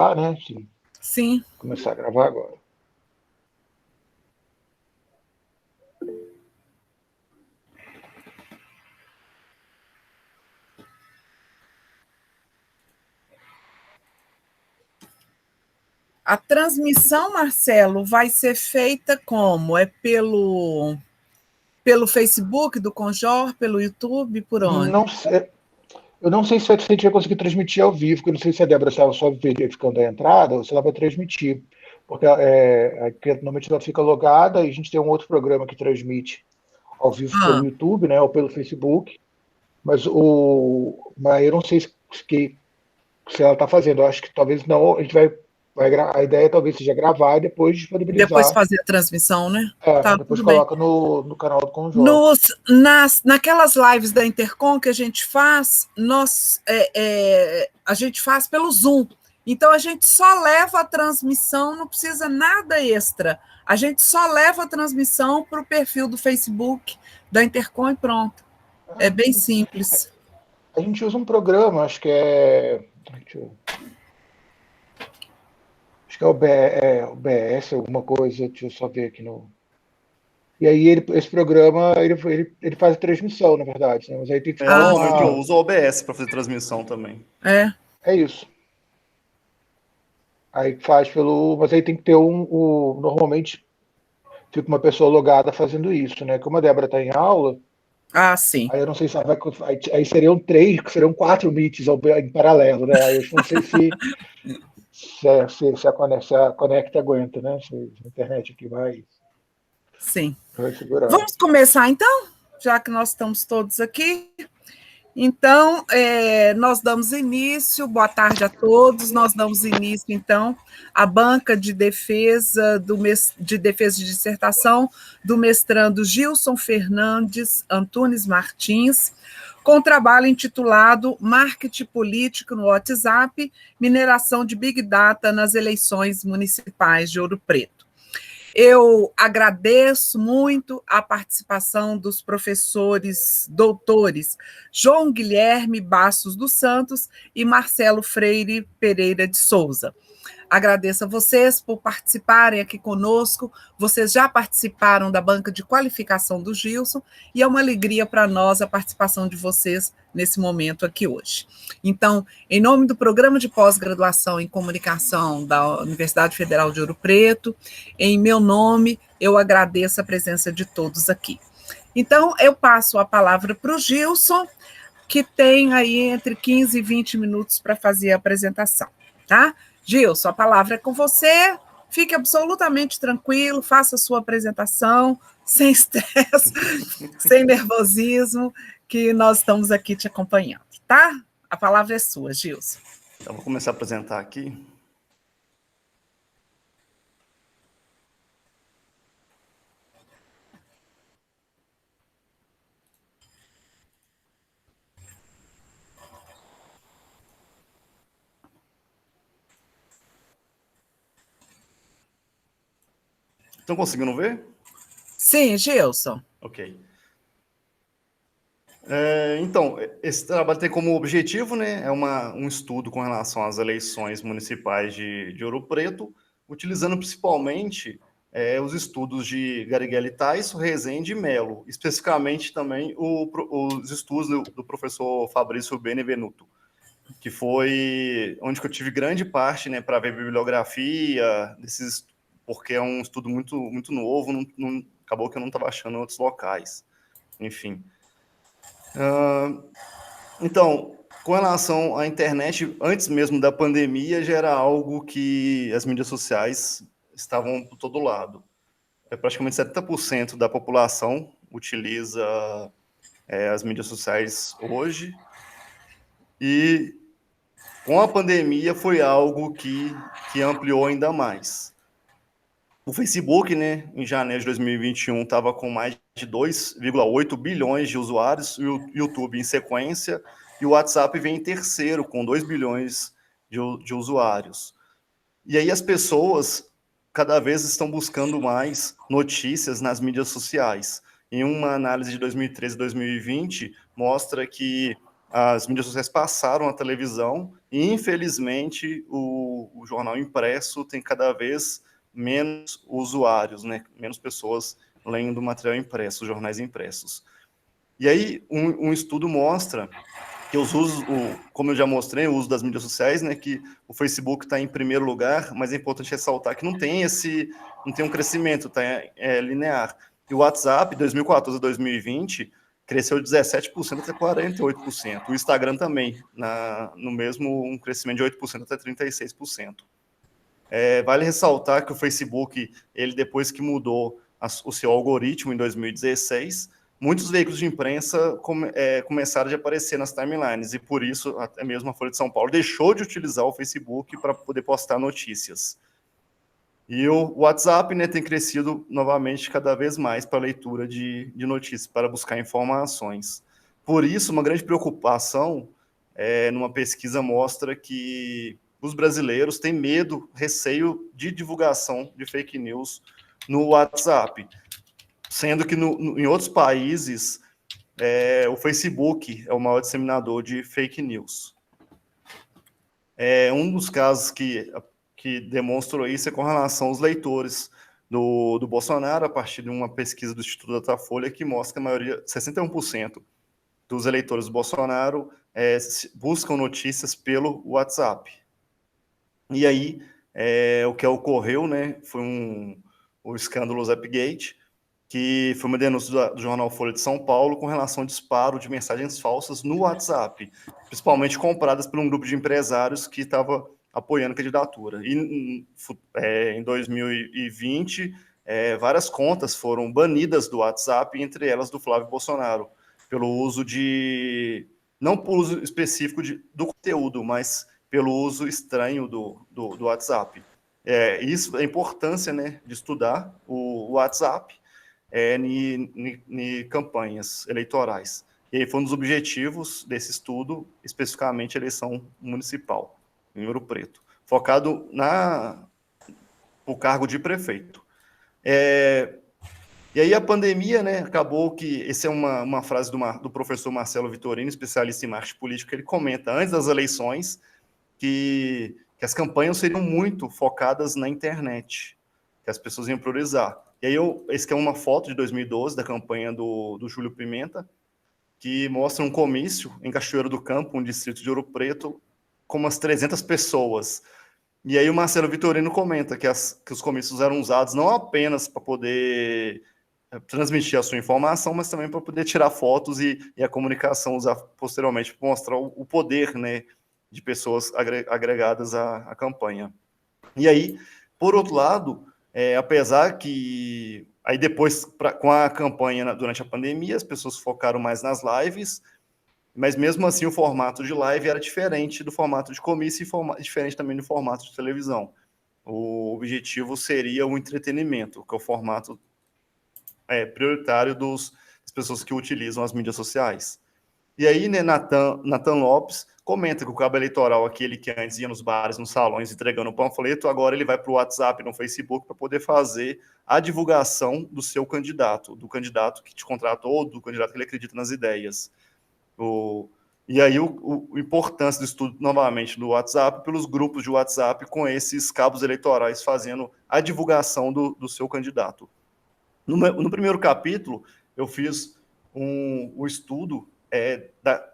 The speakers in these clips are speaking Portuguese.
Ah, né? Sim. Sim. Vou começar a gravar agora. A transmissão, Marcelo, vai ser feita como? É pelo Facebook do Conjor, pelo YouTube, por onde? Não sei, eu não sei se a gente vai conseguir transmitir ao vivo, porque eu não sei se a Débora estava só verificando a entrada ou se ela vai transmitir. Porque normalmente ela fica logada e a gente tem um outro programa que transmite ao vivo pelo Ah, YouTube, né, ou pelo Facebook. Mas eu não sei se ela está fazendo. Eu acho que talvez não. A gente a ideia talvez seja gravar e depois e depois disponibilizar. fazer a transmissão, né? É, Tá, depois tudo bem. coloca no canal do Conjor. Naquelas lives da Intercom que a gente faz, a gente faz pelo Zoom. Então a gente só leva a transmissão, não precisa nada extra. A gente só leva a transmissão para o perfil do Facebook da Intercom e pronto. É bem simples. A gente usa um programa, acho que é. Acho que é o BS, alguma coisa. Deixa eu só ver aqui no. E aí esse programa ele faz a transmissão, na verdade, né? Mas aí tem que ficar Normalmente eu uma. uso o OBS para fazer transmissão também. É. É isso. Aí faz pelo. Mas aí tem que ter normalmente fica uma pessoa logada fazendo isso, né? Como a Débora está em aula, Ah, sim. aí eu não sei se ela vai. Aí seriam 4 meets em paralelo, né? Aí eu não sei se a Conect aguenta, né? Se a internet aqui Sim. vai segurar. Vamos começar então, já que nós estamos todos aqui. Então, nós damos início, boa tarde a todos, nós damos início, então, à banca de defesa de defesa de dissertação do mestrando Gilson Fernandes Antunes Martins, com trabalho intitulado Marketing Político no WhatsApp, Mineração de Big Data nas eleições municipais de Ouro Preto. Eu agradeço muito a participação dos professores doutores João Guilherme Bastos dos Santos e Marcelo Freire Pereira de Souza. Agradeço a vocês por participarem aqui conosco. Vocês já participaram da banca de qualificação do Gilson e é uma alegria para nós a participação de vocês nesse momento aqui hoje. Então, em nome do Programa de Pós-Graduação em Comunicação da Universidade Federal de Ouro Preto, em meu nome, eu agradeço a presença de todos aqui. Então, eu passo a palavra para o Gilson, que tem aí entre 15 e 20 minutos para fazer a apresentação, tá? Gilson, a palavra é com você. Fique absolutamente tranquilo, faça a sua apresentação, sem estresse, sem nervosismo, que nós estamos aqui te acompanhando, tá? A palavra é sua, Gilson. Então, vou começar a apresentar aqui. Estão conseguindo ver? Sim, Gilson. Ok. Então, esse trabalho tem como objetivo, né, um estudo com relação às eleições municipais de Ouro Preto, utilizando principalmente os estudos de Garighelli Taisso, Rezende e Melo, especificamente também os estudos do professor Fabrício Benevenuto, que foi onde que eu tive grande parte, né, para ver bibliografia, porque é um estudo muito, muito novo, acabou que eu não estava achando em outros locais. Enfim. Então, com relação à internet, antes mesmo da pandemia, já era algo que as mídias sociais estavam por todo lado. Praticamente 70% da população utiliza as mídias sociais hoje. E com a pandemia foi algo que ampliou ainda mais. O Facebook, né, em janeiro de 2021, estava com mais de 2,8 bilhões de usuários, e o YouTube em sequência, e o WhatsApp vem em terceiro, com 2 bilhões de usuários. E aí as pessoas cada vez estão buscando mais notícias nas mídias sociais. Em uma análise de 2013 e 2020, mostra que as mídias sociais passaram à televisão e, infelizmente, o jornal impresso tem cada vez menos usuários, né? Menos pessoas lendo o material impresso, os jornais impressos. E aí, um estudo mostra que os usos, como eu já mostrei, o uso das mídias sociais, né, que o Facebook está em primeiro lugar, mas é importante ressaltar que não tem um crescimento, tá, linear. E o WhatsApp, 2014 a 2020, cresceu de 17% até 48%. O Instagram também, no mesmo um crescimento de 8% até 36%. Vale ressaltar que o Facebook, ele depois que mudou o seu algoritmo em 2016, muitos veículos de imprensa começaram a aparecer nas timelines, e por isso até mesmo a Folha de São Paulo deixou de utilizar o Facebook para poder postar notícias. E o WhatsApp, né, tem crescido novamente cada vez mais para a leitura de notícias, para buscar informações. Por isso, uma grande preocupação, numa pesquisa mostra que os brasileiros têm medo, receio de divulgação de fake news no WhatsApp, sendo que em outros países o Facebook é o maior disseminador de fake news. Um dos casos que demonstrou isso é com relação aos leitores do Bolsonaro, a partir de uma pesquisa do Instituto Datafolha, que mostra que a maioria, 61% dos eleitores do Bolsonaro buscam notícias pelo WhatsApp. E aí, o que ocorreu, né, foi o escândalo Zapgate, que foi uma denúncia do jornal Folha de São Paulo com relação ao disparo de mensagens falsas no WhatsApp, principalmente compradas por um grupo de empresários que estava apoiando a candidatura. E em 2020, várias contas foram banidas do WhatsApp, entre elas do Flávio Bolsonaro, pelo uso não por uso específico do conteúdo, mas pelo uso estranho do WhatsApp. Isso é a importância, né, de estudar o WhatsApp em campanhas eleitorais. E aí foi um dos objetivos desse estudo, especificamente a eleição municipal, em Ouro Preto, focado no cargo de prefeito. E aí a pandemia, né, acabou que, essa é uma frase do professor Marcelo Vitorino, especialista em marketing político, ele comenta, antes das eleições, que as campanhas seriam muito focadas na internet, que as pessoas iam priorizar. E aí, esse aqui é uma foto de 2012, da campanha do Júlio Pimenta, que mostra um comício em Cachoeiro do Campo, um distrito de Ouro Preto, com umas 300 pessoas. E aí o Marcelo Vitorino comenta que os comícios eram usados não apenas para poder transmitir a sua informação, mas também para poder tirar fotos e a comunicação usar posteriormente para mostrar o poder, né, de pessoas agregadas à campanha. E aí, por outro lado, apesar que aí depois, com a campanha durante a pandemia, as pessoas focaram mais nas lives, mas mesmo assim o formato de live era diferente do formato de comício e diferente também do formato de televisão. O objetivo seria o entretenimento, que é o formato prioritário das pessoas que utilizam as mídias sociais. E aí, né, Nathan Lopes comenta que o cabo eleitoral, aquele que antes ia nos bares, nos salões, entregando panfleto, agora ele vai para o WhatsApp, no Facebook, para poder fazer a divulgação do seu candidato, do candidato que te contratou, do candidato que ele acredita nas ideias. E aí, a importância do estudo, novamente, do WhatsApp, pelos grupos de WhatsApp, com esses cabos eleitorais fazendo a divulgação do seu candidato. No primeiro capítulo, eu fiz o estudo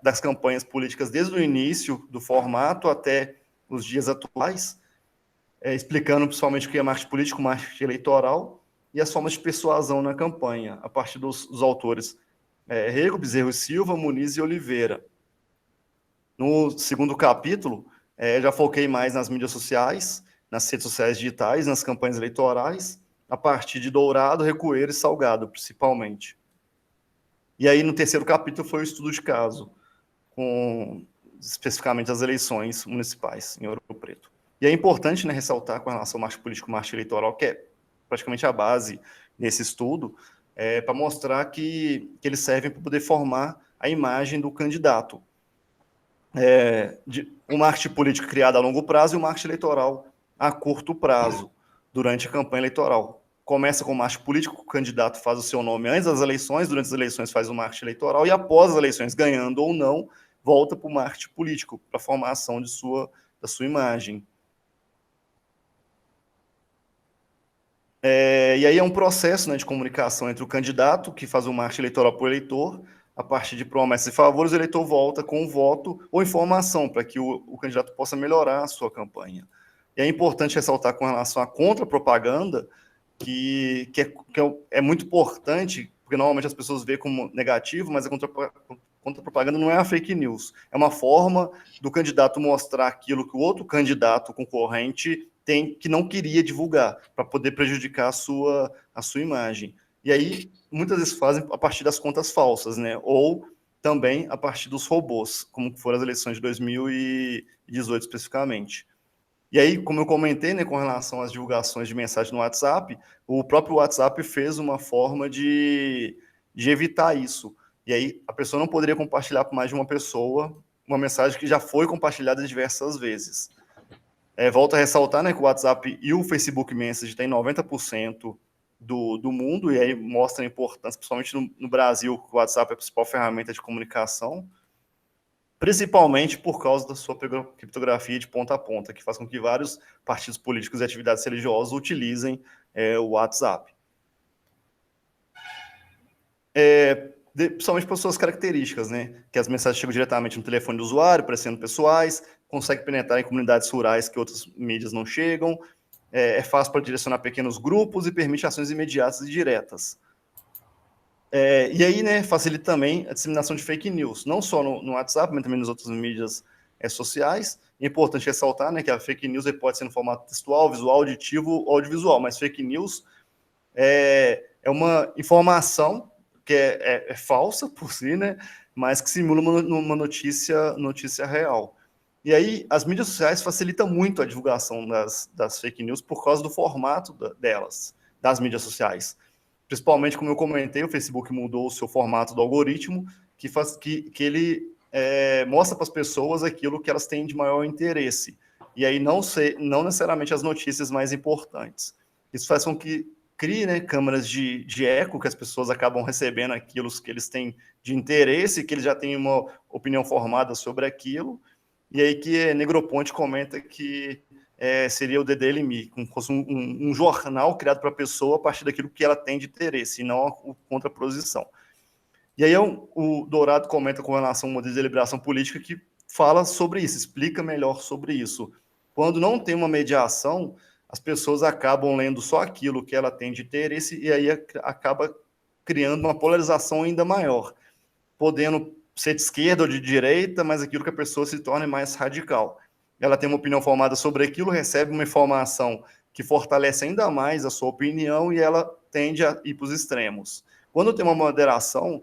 das campanhas políticas desde o início do formato até os dias atuais, explicando principalmente o que é marketing político, marketing eleitoral e as formas de persuasão na campanha, a partir dos autores Rego, Bezerro e Silva, Muniz e Oliveira. No segundo capítulo, já foquei mais nas mídias sociais, nas redes sociais digitais, nas campanhas eleitorais, a partir de Dourado, Recoeiro e Salgado, principalmente. E aí, no terceiro capítulo, foi o estudo de caso, com especificamente as eleições municipais em Ouro Preto. E é importante, né, ressaltar com relação ao marketing político e marketing eleitoral, que é praticamente a base desse estudo, para mostrar que eles servem para poder formar a imagem do candidato. O marketing político criado a longo prazo e o marketing eleitoral a curto prazo, durante a campanha eleitoral. Começa com o marketing político, o candidato faz o seu nome antes das eleições, durante as eleições faz o marketing eleitoral, e após as eleições, ganhando ou não, volta para o marketing político, para a formação da sua imagem. E aí é um processo, né, de comunicação entre o candidato, que faz o marketing eleitoral para o eleitor, a partir de promessas e favores, o eleitor volta com o voto ou informação para que o candidato possa melhorar a sua campanha. E é importante ressaltar com relação à contra-propaganda, que é muito importante, porque normalmente as pessoas veem como negativo, mas a contra-propaganda não é a fake news. É uma forma do candidato mostrar aquilo que o outro candidato concorrente tem, que não queria divulgar, para poder prejudicar a sua imagem. E aí, muitas vezes fazem a partir das contas falsas, né? Ou também a partir dos robôs, como foram as eleições de 2018 especificamente. E aí, como eu comentei, né, com relação às divulgações de mensagem no WhatsApp, o próprio WhatsApp fez uma forma de evitar isso. E aí, a pessoa não poderia compartilhar com mais de uma pessoa uma mensagem que já foi compartilhada diversas vezes. Volto a ressaltar, né, que o WhatsApp e o Facebook Messenger têm 90% do mundo, e aí mostra a importância, principalmente no Brasil, que o WhatsApp é a principal ferramenta de comunicação, principalmente por causa da sua criptografia de ponta a ponta, que faz com que vários partidos políticos e atividades religiosas utilizem o WhatsApp. Principalmente por suas características, né? Que as mensagens chegam diretamente no telefone do usuário, parecendo pessoais, consegue penetrar em comunidades rurais que outras mídias não chegam, é fácil para direcionar pequenos grupos e permite ações imediatas e diretas. E aí, né, facilita também a disseminação de fake news, não só no WhatsApp, mas também nas outras mídias sociais. É importante ressaltar, né, que a fake news pode ser no formato textual, visual, auditivo ou audiovisual, mas fake news é uma informação que é falsa por si, né, mas que simula uma notícia real. E aí, as mídias sociais facilitam muito a divulgação das fake news por causa do formato delas, das mídias sociais. Principalmente, como eu comentei, o Facebook mudou o seu formato do algoritmo, que faz que ele mostra para as pessoas aquilo que elas têm de maior interesse. E aí não necessariamente as notícias mais importantes. Isso faz com que crie, né, câmaras de eco, que as pessoas acabam recebendo aquilo que eles têm de interesse, que eles já têm uma opinião formada sobre aquilo. E aí que Negroponte comenta que seria o The Daily Me, como fosse um jornal criado para a pessoa a partir daquilo que ela tem de interesse, e não a contraposição. E aí o Dourado comenta com relação a uma deliberação política que fala sobre isso, explica melhor sobre isso. Quando não tem uma mediação, as pessoas acabam lendo só aquilo que ela tem de interesse e aí acaba criando uma polarização ainda maior, podendo ser de esquerda ou de direita, mas aquilo que a pessoa se torna mais radical. Ela tem uma opinião formada sobre aquilo, recebe uma informação que fortalece ainda mais a sua opinião e ela tende a ir para os extremos. Quando tem uma moderação,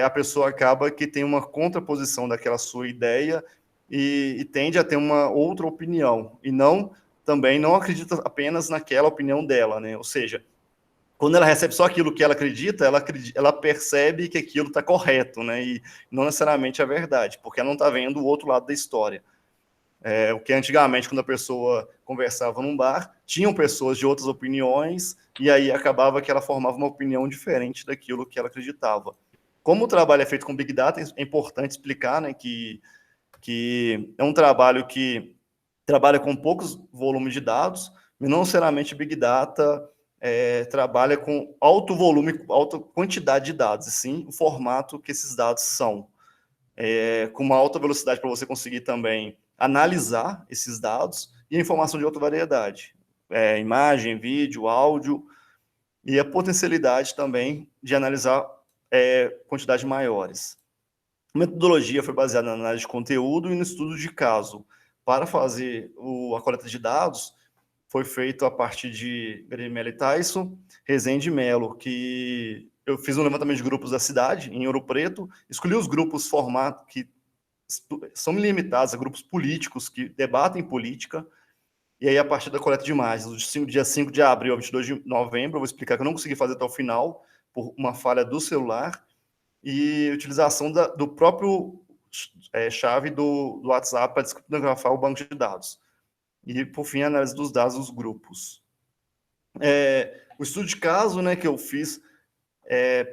a pessoa acaba que tem uma contraposição daquela sua ideia e tende a ter uma outra opinião, e também não acredita apenas naquela opinião dela, né? Ou seja, quando ela recebe só aquilo que ela acredita, ela percebe que aquilo está correto, né? E não necessariamente é verdade, porque ela não está vendo o outro lado da história. O que antigamente, quando a pessoa conversava num bar, tinham pessoas de outras opiniões, e aí acabava que ela formava uma opinião diferente daquilo que ela acreditava. Como o trabalho é feito com Big Data, é importante explicar, né, que é um trabalho que trabalha com poucos volumes de dados, mas não necessariamente Big Data trabalha com alto volume, alta quantidade de dados, e sim o formato que esses dados são. Com uma alta velocidade para você conseguir também analisar esses dados e a informação de alta variedade. Imagem, vídeo, áudio, e a potencialidade também de analisar quantidades maiores. A metodologia foi baseada na análise de conteúdo e no estudo de caso. Para fazer a coleta de dados, foi feito a partir de Gabriela Tyson, Rezende e Melo, que eu fiz um levantamento de grupos da cidade, em Ouro Preto, escolhi os grupos formato que são limitados a grupos políticos que debatem política, e aí a partir da coleta de imagens, do dia 5 de abril a 22 de novembro, eu vou explicar que eu não consegui fazer até o final, por uma falha do celular, e utilização do próprio chave do WhatsApp para descriptografar o banco de dados. E, por fim, a análise dos dados dos grupos. O estudo de caso, né, que eu fiz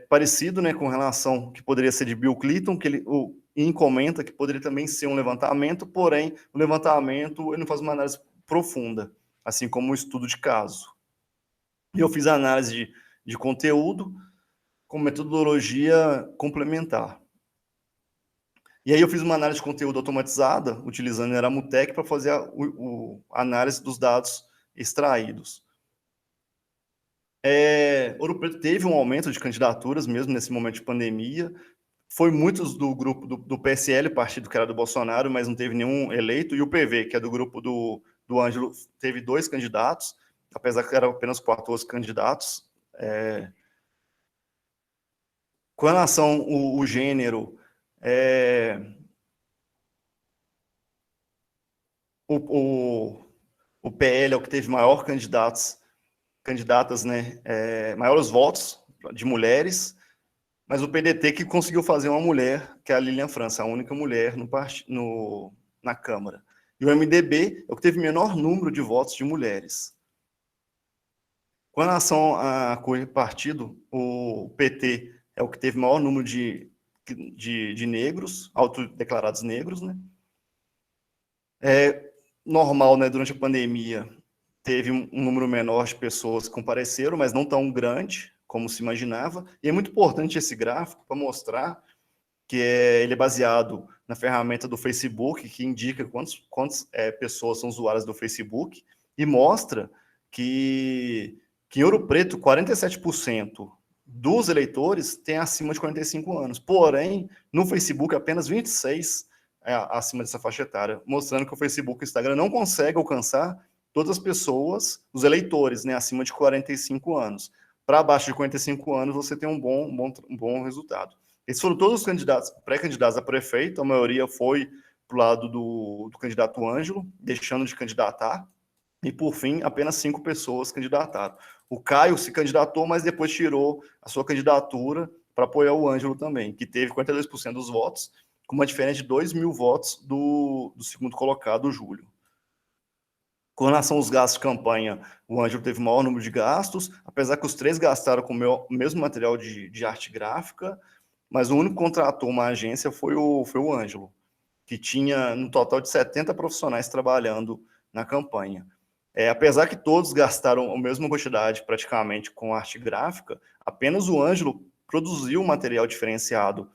parecido, né, com relação que poderia ser de Bill Clinton, que e comenta que poderia também ser um levantamento, porém, o levantamento ele não faz uma análise profunda, assim como o estudo de caso. E eu fiz a análise de conteúdo com metodologia complementar. E aí eu fiz uma análise de conteúdo automatizada, utilizando a Eramutec para fazer a análise dos dados extraídos. Ouro Preto teve um aumento de candidaturas, mesmo nesse momento de pandemia. Foi muitos do grupo do PSL, partido que era do Bolsonaro, mas não teve nenhum eleito. E o PV, que é do grupo do Ângelo, teve 2 candidatos, apesar que eram apenas 14 candidatos. Com relação ao gênero, o PL é o que teve maior candidatas, né, maiores votos de mulheres, mas o PDT que conseguiu fazer uma mulher, que é a Lilian França, a única mulher na Câmara. E o MDB é o que teve menor número de votos de mulheres. Com relação a cor de partido, o PT é o que teve maior número de negros, autodeclarados negros, né? Normal, né, durante a pandemia, teve um número menor de pessoas que compareceram, mas não tão grande como se imaginava. E é muito importante esse gráfico para mostrar que ele é baseado na ferramenta do Facebook, que indica quantas pessoas são usuárias do Facebook, e mostra que em Ouro Preto, 47% dos eleitores têm acima de 45 anos. Porém, no Facebook, apenas 26% acima dessa faixa etária, mostrando que o Facebook e o Instagram não conseguem alcançar todas as pessoas, os eleitores, né, acima de 45 anos. Para abaixo de 45 anos, você tem um bom resultado. Esses foram todos os candidatos, pré-candidatos a prefeito, a maioria foi para o lado do candidato Ângelo, deixando de candidatar, e, por fim, apenas 5 pessoas candidataram. O Caio se candidatou, mas depois tirou a sua candidatura para apoiar o Ângelo também, que teve 42% dos votos, com uma diferença de 2.000 votos do segundo colocado, o Júlio. Com relação aos gastos de campanha, o Ângelo teve o maior número de gastos, apesar que os 3 gastaram com o mesmo material de arte gráfica, mas o único que contratou uma agência foi o Ângelo, que tinha no total de 70 profissionais trabalhando na campanha. Apesar que todos gastaram a mesma quantidade praticamente com arte gráfica, apenas o Ângelo produziu um material diferenciado.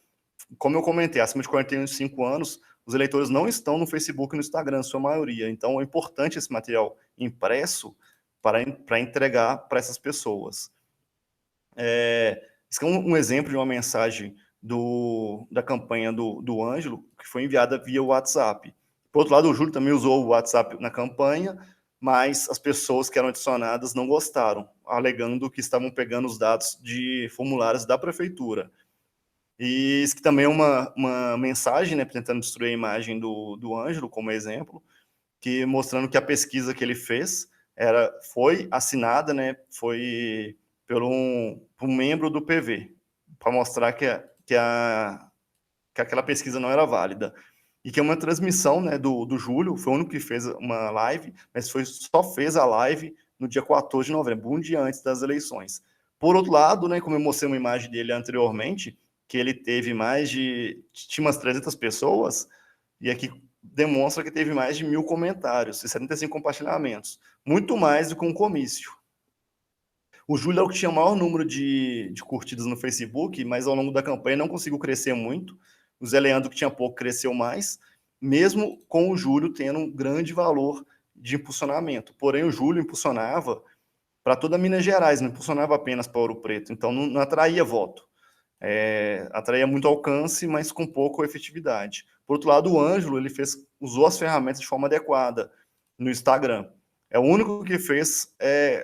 Como eu comentei, acima de 45 anos, os eleitores não estão no Facebook e no Instagram, sua maioria. Então, é importante esse material impresso para entregar para essas pessoas. Esse é um exemplo de uma mensagem da campanha do Ângelo, que foi enviada via WhatsApp. Por outro lado, o Júlio também usou o WhatsApp na campanha, mas as pessoas que eram adicionadas não gostaram, alegando que estavam pegando os dados de formulários da prefeitura. E isso que também é uma mensagem, né, tentando destruir a imagem do Ângelo, como exemplo, que mostrando que a pesquisa que ele fez foi assinada, né, foi por um membro do PV, para mostrar que aquela pesquisa não era válida. E que é uma transmissão, né, do Júlio, foi o único que fez uma live, mas só fez a live no dia 14 de novembro, um dia antes das eleições. Por outro lado, né, como eu mostrei uma imagem dele anteriormente, que ele teve tinha umas 300 pessoas, e aqui demonstra que teve mais de 1.000 comentários e 75 compartilhamentos, muito mais do que um comício. O Júlio é o que tinha o maior número de curtidas no Facebook, mas ao longo da campanha não conseguiu crescer muito. O Zé Leandro, que tinha pouco, cresceu mais, mesmo com o Júlio tendo um grande valor de impulsionamento. Porém, o Júlio impulsionava para toda Minas Gerais, não impulsionava apenas para Ouro Preto, então não atraía voto. Atraía muito alcance, mas com pouca efetividade. Por outro lado, o Ângelo ele usou as ferramentas de forma adequada no Instagram. É o único que fez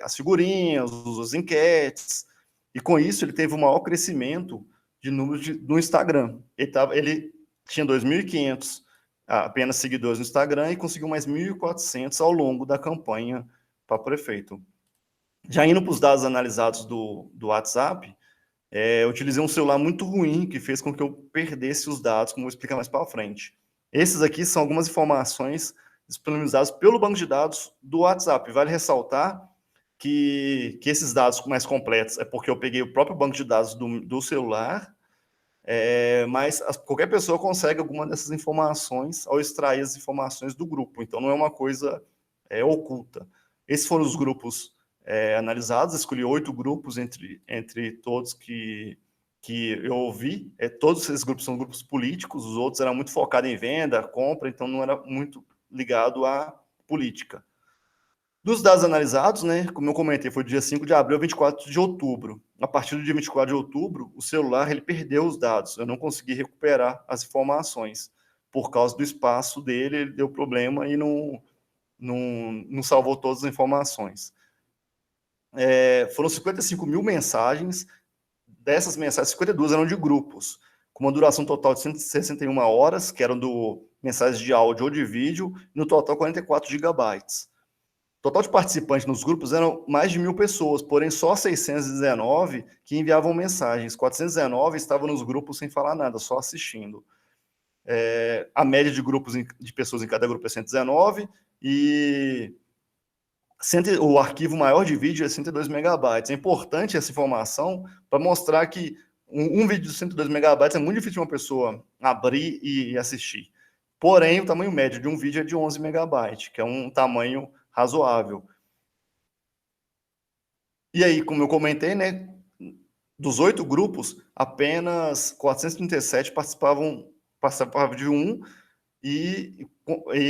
as figurinhas, as enquetes, e com isso ele teve o maior crescimento de números no Instagram. Ele tinha 2.500 apenas seguidores no Instagram e conseguiu mais 1.400 ao longo da campanha para prefeito. Já indo para os dados analisados do WhatsApp, eu utilizei um celular muito ruim, que fez com que eu perdesse os dados, como eu vou explicar mais para frente. Esses aqui são algumas informações disponibilizadas pelo banco de dados do WhatsApp. Vale ressaltar que esses dados mais completos é porque eu peguei o próprio banco de dados do celular, Mas qualquer pessoa consegue alguma dessas informações ao extrair as informações do grupo, então não é uma coisa oculta. Esses foram os grupos analisados, escolhi 8 grupos entre todos que eu ouvi. Todos esses grupos são grupos políticos, os outros eram muito focados em venda, compra, então não era muito ligado à política. Dos dados analisados, né, como eu comentei, foi do dia 5 de abril a 24 de outubro. A partir do dia 24 de outubro, o celular ele perdeu os dados. Eu não consegui recuperar as informações. Por causa do espaço dele, ele deu problema e não salvou todas as informações. Foram 55 mil mensagens. Dessas mensagens, 52 eram de grupos, com uma duração total de 161 horas, que eram mensagens de áudio ou de vídeo, e no total 44 gigabytes. O total de participantes nos grupos eram mais de 1.000 pessoas, porém só 619 que enviavam mensagens. 419 estavam nos grupos sem falar nada, só assistindo. A média de grupos de pessoas em cada grupo é 119 e o arquivo maior de vídeo é 102 megabytes. É importante essa informação para mostrar que um vídeo de 102 megabytes é muito difícil de uma pessoa abrir e assistir. Porém, o tamanho médio de um vídeo é de 11 megabytes, que é um tamanho razoável. E aí, como eu comentei, né, dos 8 grupos, apenas 437 participavam de um e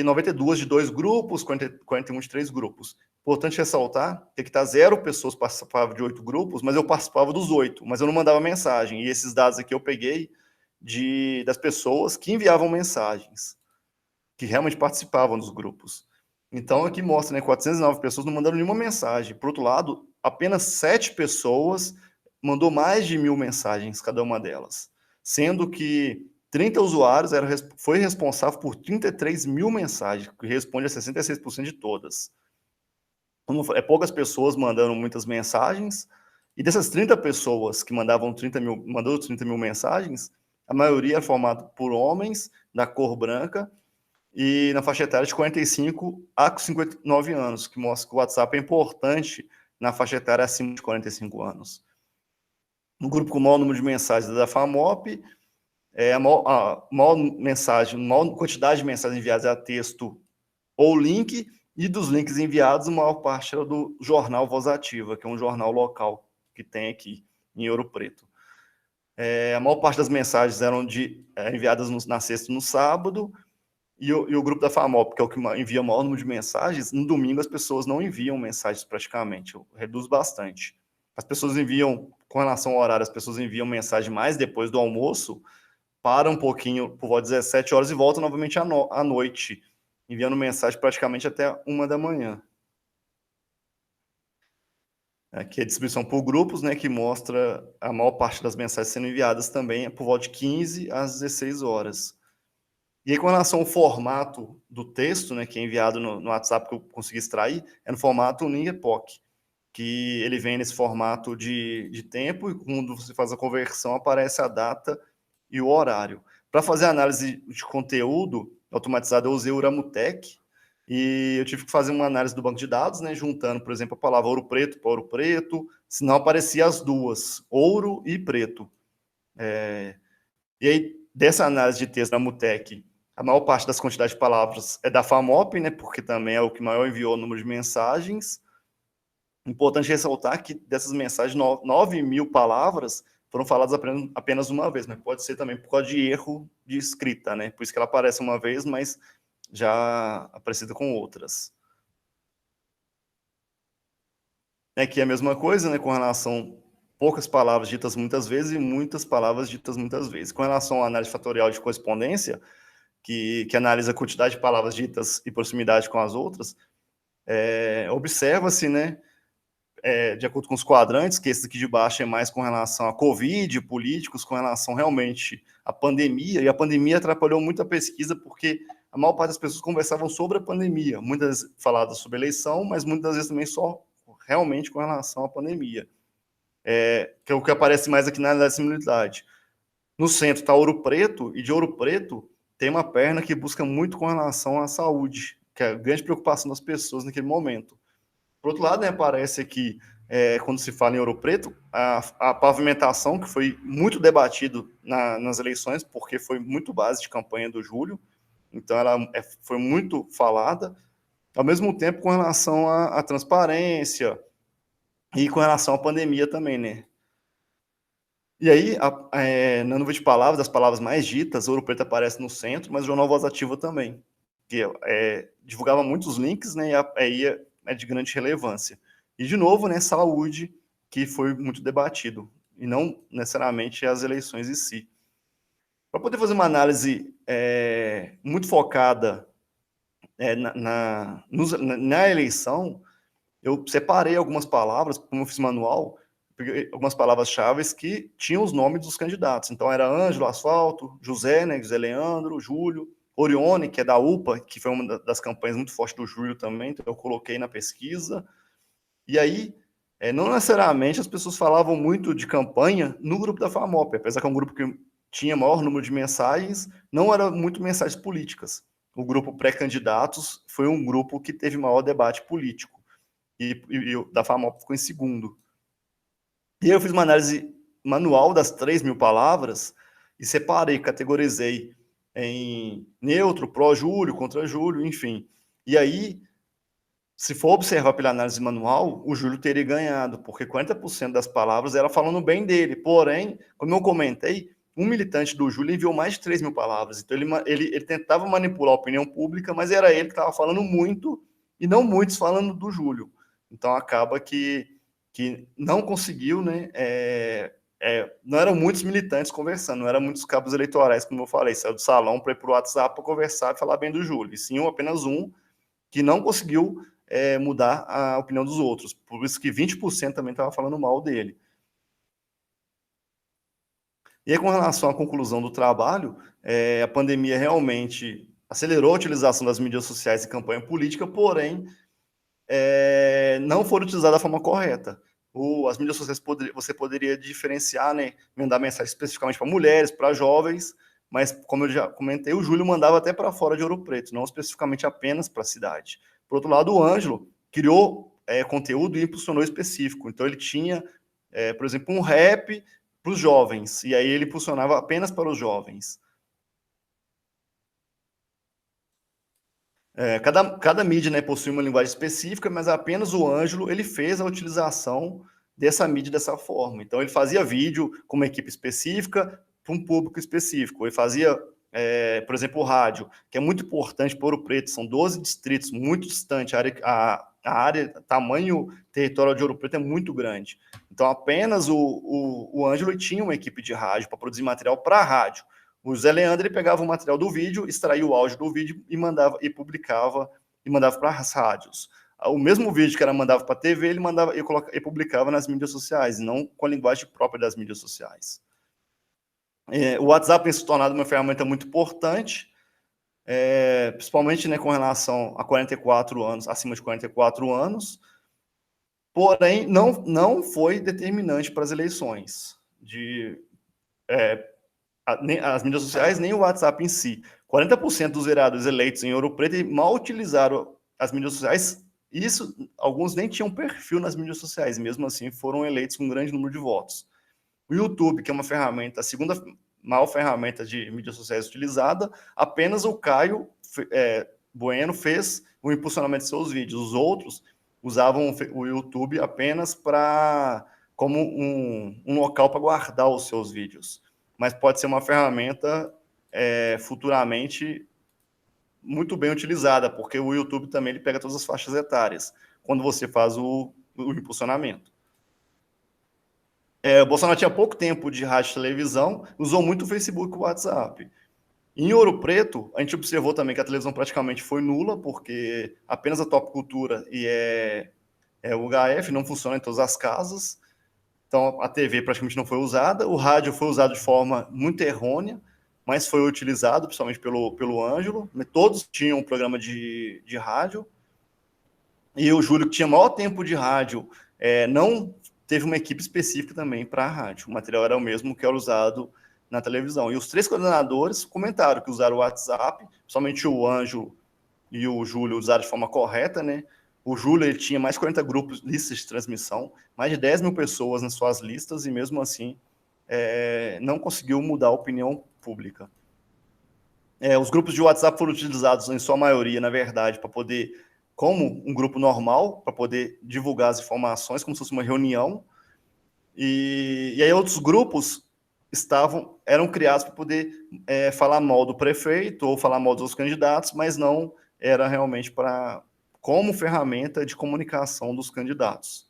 92 de 2 grupos, 41 de 3 grupos. Importante ressaltar que tá 0 pessoas participavam de 8 grupos, mas eu participava dos 8, mas eu não mandava mensagem. E esses dados aqui eu peguei das pessoas que enviavam mensagens, que realmente participavam dos grupos. Então, aqui mostra, né, 409 pessoas não mandaram nenhuma mensagem. Por outro lado, apenas 7 pessoas mandou mais de 1.000 mensagens, cada uma delas. Sendo que 30 usuários foi responsável por 33 mil mensagens, que responde a 66% de todas. Poucas pessoas mandando muitas mensagens, e dessas 30 pessoas que mandou 30 mil mensagens, a maioria é formada por homens da cor branca, e na faixa etária de 45 a 59 anos, que mostra que o WhatsApp é importante na faixa etária acima de 45 anos. No grupo com o maior número de mensagens da FAMOP, a maior quantidade de mensagens enviadas a texto ou link, e dos links enviados, a maior parte era do jornal Voz Ativa, que é um jornal local que tem aqui em Ouro Preto. A maior parte das mensagens eram enviadas na sexta e no sábado, e o grupo da FAMOP, que é o que envia o maior número de mensagens, no domingo as pessoas não enviam mensagens praticamente, reduz bastante. As pessoas enviam, com relação ao horário, as pessoas enviam mensagem mais depois do almoço, para um pouquinho por volta de 17 horas e voltam novamente à noite, enviando mensagem praticamente até 1 da manhã. Aqui é a distribuição por grupos, né, que mostra a maior parte das mensagens sendo enviadas também por volta de 15 às 16 horas. E aí, com relação ao formato do texto, né, que é enviado no WhatsApp, que eu consegui extrair, é no formato UNIEPOC, que ele vem nesse formato de tempo, e quando você faz a conversão, aparece a data e o horário. Para fazer a análise de conteúdo automatizada, eu usei o Uramutec, e eu tive que fazer uma análise do banco de dados, né, juntando, por exemplo, a palavra ouro preto para ouro preto, senão aparecia as duas, ouro e preto. E aí, dessa análise de texto da Mutec, a maior parte das quantidades de palavras é da FAMOP, né, porque também é o que maior enviou o número de mensagens. Importante ressaltar que dessas mensagens, 9.000 palavras foram faladas apenas uma vez, mas pode ser também por causa de erro de escrita, né? Por isso que ela aparece uma vez, mas já aparecida com outras. Aqui é a mesma coisa, né, com relação a poucas palavras ditas muitas vezes e muitas palavras ditas muitas vezes. Com relação à análise fatorial de correspondência, que analisa a quantidade de palavras ditas e proximidade com as outras, observa-se, né, de acordo com os quadrantes, que esse aqui de baixo é mais com relação a Covid, políticos, com relação realmente à pandemia, e a pandemia atrapalhou muito a pesquisa, porque a maior parte das pessoas conversavam sobre a pandemia, muitas vezes faladas sobre eleição, mas muitas vezes também só realmente com relação à pandemia. Que é o que aparece mais aqui na análise de similaridade. No centro está Ouro Preto, e de Ouro Preto tem uma perna que busca muito com relação à saúde, que é a grande preocupação das pessoas naquele momento. Por outro lado, né, parece que quando se fala em Ouro Preto, a pavimentação, que foi muito debatido nas eleições, porque foi muito base de campanha do Júlio, então ela foi muito falada, ao mesmo tempo com relação à transparência e com relação à pandemia também, né? E aí, na nuvem de palavras, das palavras mais ditas, Ouro Preto aparece no centro, mas o jornal Voz Ativa também, que divulgava muitos links, né, e aí é de grande relevância. E, de novo, né, saúde, que foi muito debatido, e não necessariamente as eleições em si. Para poder fazer uma análise muito focada na eleição, eu separei algumas palavras, como eu fiz manual, algumas palavras-chave que tinham os nomes dos candidatos. Então, era Ângelo, Asfalto, José, né, José Leandro, Júlio, Orione, que é da UPA, que foi uma das campanhas muito fortes do Júlio também, então eu coloquei na pesquisa. E aí, não necessariamente as pessoas falavam muito de campanha no grupo da FAMOP, apesar que é um grupo que tinha maior número de mensagens, não era muito mensagens políticas. O grupo pré-candidatos foi um grupo que teve maior debate político, e o da FAMOP ficou em segundo. E aí eu fiz uma análise manual das 3.000 palavras e separei, categorizei em neutro, pró-Júlio, contra Júlio, enfim. E aí, se for observar pela análise manual, o Júlio teria ganhado, porque 40% das palavras era falando bem dele. Porém, como eu comentei, um militante do Júlio enviou mais de 3.000 palavras. Então, ele tentava manipular a opinião pública, mas era ele que estava falando muito e não muitos falando do Júlio. Então, acaba que não conseguiu, né? Não eram muitos militantes conversando, não eram muitos cabos eleitorais, como eu falei, saiu do salão para ir para o WhatsApp para conversar e falar bem do Júlio. E sim, apenas um que não conseguiu mudar a opinião dos outros. Por isso que 20% também estava falando mal dele. E aí, com relação à conclusão do trabalho, a pandemia realmente acelerou a utilização das mídias sociais em campanha política, porém, não foram utilizadas da forma correta. As mídias sociais você poderia diferenciar, né, mandar mensagem especificamente para mulheres, para jovens, mas, como eu já comentei, o Júlio mandava até para fora de Ouro Preto, não especificamente apenas para a cidade. Por outro lado, o Ângelo criou conteúdo e impulsionou específico. Então, ele tinha, por exemplo, um rap para os jovens, e aí ele impulsionava apenas para os jovens. Cada mídia, né, possui uma linguagem específica, mas apenas o Ângelo ele fez a utilização dessa mídia dessa forma. Então, ele fazia vídeo com uma equipe específica para um público específico. Ele fazia, por exemplo, o rádio, que é muito importante para Ouro Preto, são 12 distritos, muito distante, a área, tamanho territorial de Ouro Preto é muito grande. Então, apenas o Ângelo tinha uma equipe de rádio para produzir material para a rádio. O Zé Leandro ele pegava o material do vídeo, extraía o áudio do vídeo e mandava e publicava e mandava para as rádios. O mesmo vídeo que era mandava para a TV, ele mandava e publicava nas mídias sociais, não com a linguagem própria das mídias sociais. O WhatsApp tem se tornado uma ferramenta muito importante, principalmente, né, com relação a 44 anos, acima de 44 anos, porém não foi determinante para as eleições nem as mídias sociais, nem o WhatsApp em si. 40% dos vereadores eleitos em Ouro Preto mal utilizaram as mídias sociais. Isso, alguns nem tinham perfil nas mídias sociais, mesmo assim foram eleitos com um grande número de votos. O YouTube, que é uma ferramenta, a segunda maior ferramenta de mídias sociais utilizada, apenas o Caio Bueno fez o impulsionamento de seus vídeos. Os outros usavam o YouTube apenas como um local para guardar os seus vídeos. Mas pode ser uma ferramenta futuramente muito bem utilizada, porque o YouTube também ele pega todas as faixas etárias, quando você faz o impulsionamento. O Bolsonaro tinha pouco tempo de rádio e televisão, usou muito o Facebook e o WhatsApp. Em Ouro Preto, a gente observou também que a televisão praticamente foi nula, porque apenas a Top Cultura e o HF não funciona em todas as casas. Então, a TV praticamente não foi usada, o rádio foi usado de forma muito errônea, mas foi utilizado, principalmente pelo Ângelo. Todos tinham um programa de rádio. E o Júlio, que tinha maior tempo de rádio, não teve uma equipe específica também para a rádio. O material era o mesmo que era usado na televisão. E os 3 coordenadores comentaram que usaram o WhatsApp, somente o Ângelo e o Júlio usaram de forma correta, né? O Júlio ele tinha mais de 40 grupos, listas de transmissão, mais de 10 mil pessoas nas suas listas, e mesmo assim não conseguiu mudar a opinião pública. Os grupos de WhatsApp foram utilizados, em sua maioria, na verdade, para poder, como um grupo normal, para poder divulgar as informações, como se fosse uma reunião, e aí outros grupos eram criados para poder falar mal do prefeito ou falar mal dos candidatos, mas não era realmente como ferramenta de comunicação dos candidatos.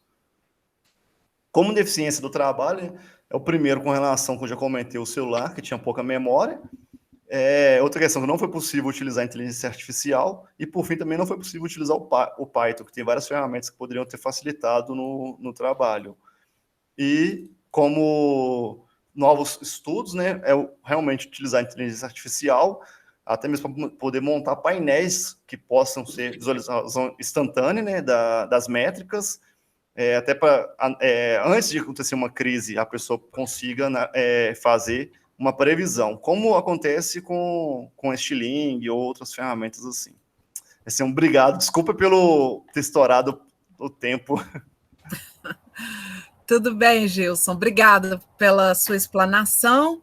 Como deficiência do trabalho, é o primeiro com relação, que eu já comentei, o celular, que tinha pouca memória. Outra questão, que não foi possível utilizar a inteligência artificial, e por fim também não foi possível utilizar o Python, que tem várias ferramentas que poderiam ter facilitado no trabalho. E como novos estudos, né, realmente utilizar a inteligência artificial, até mesmo para poder montar painéis que possam ser visualização instantânea, né, das métricas, até para, antes de acontecer uma crise, a pessoa consiga fazer uma previsão, como acontece com Stiling ou outras ferramentas assim. Assim, obrigado, desculpa pelo ter estourado o tempo. Tudo bem, Gilson, obrigada pela sua explanação.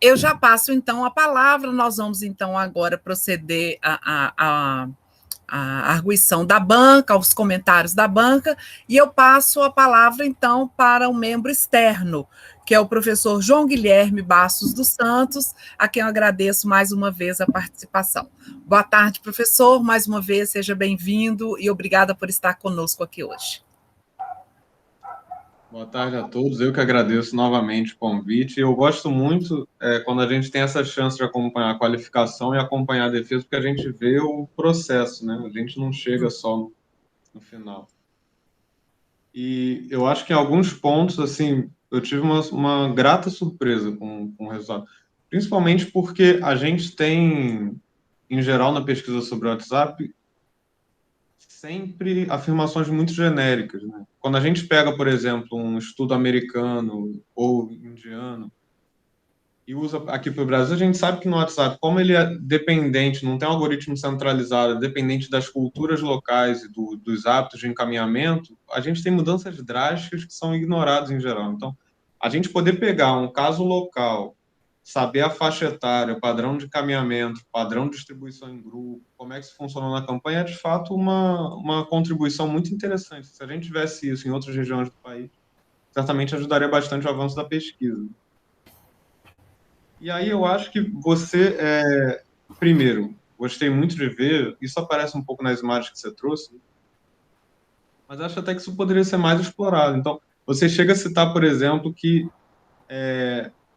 Eu já passo, então, a palavra, nós vamos, então, agora proceder à arguição da banca, aos comentários da banca, e eu passo a palavra, então, para o membro externo, que é o professor João Guilherme Bastos dos Santos, a quem eu agradeço mais uma vez a participação. Boa tarde, professor, mais uma vez, seja bem-vindo e obrigada por estar conosco aqui hoje. Boa tarde a todos, eu que agradeço novamente o convite. Eu gosto muito quando a gente tem essa chance de acompanhar a qualificação e acompanhar a defesa, porque a gente vê o processo, né? A gente não chega só no final. E eu acho que em alguns pontos, assim, eu tive uma grata surpresa com o resultado. Principalmente porque a gente tem, em geral, na pesquisa sobre o WhatsApp, sempre afirmações muito genéricas, né? Quando a gente pega, por exemplo, um estudo americano ou indiano e usa aqui para o Brasil, a gente sabe que no WhatsApp, como ele é dependente, não tem um algoritmo centralizado, é dependente das culturas locais e dos hábitos de encaminhamento, a gente tem mudanças drásticas que são ignoradas em geral. Então, a gente poder pegar um caso local, saber a faixa etária, padrão de encaminhamento, padrão de distribuição em grupo, como é que isso funcionou na campanha, é de fato uma contribuição muito interessante. Se a gente tivesse isso em outras regiões do país, certamente ajudaria bastante o avanço da pesquisa. E aí eu acho que você, primeiro, gostei muito de ver, isso aparece um pouco nas imagens que você trouxe, mas acho até que isso poderia ser mais explorado. Então, você chega a citar, por exemplo, que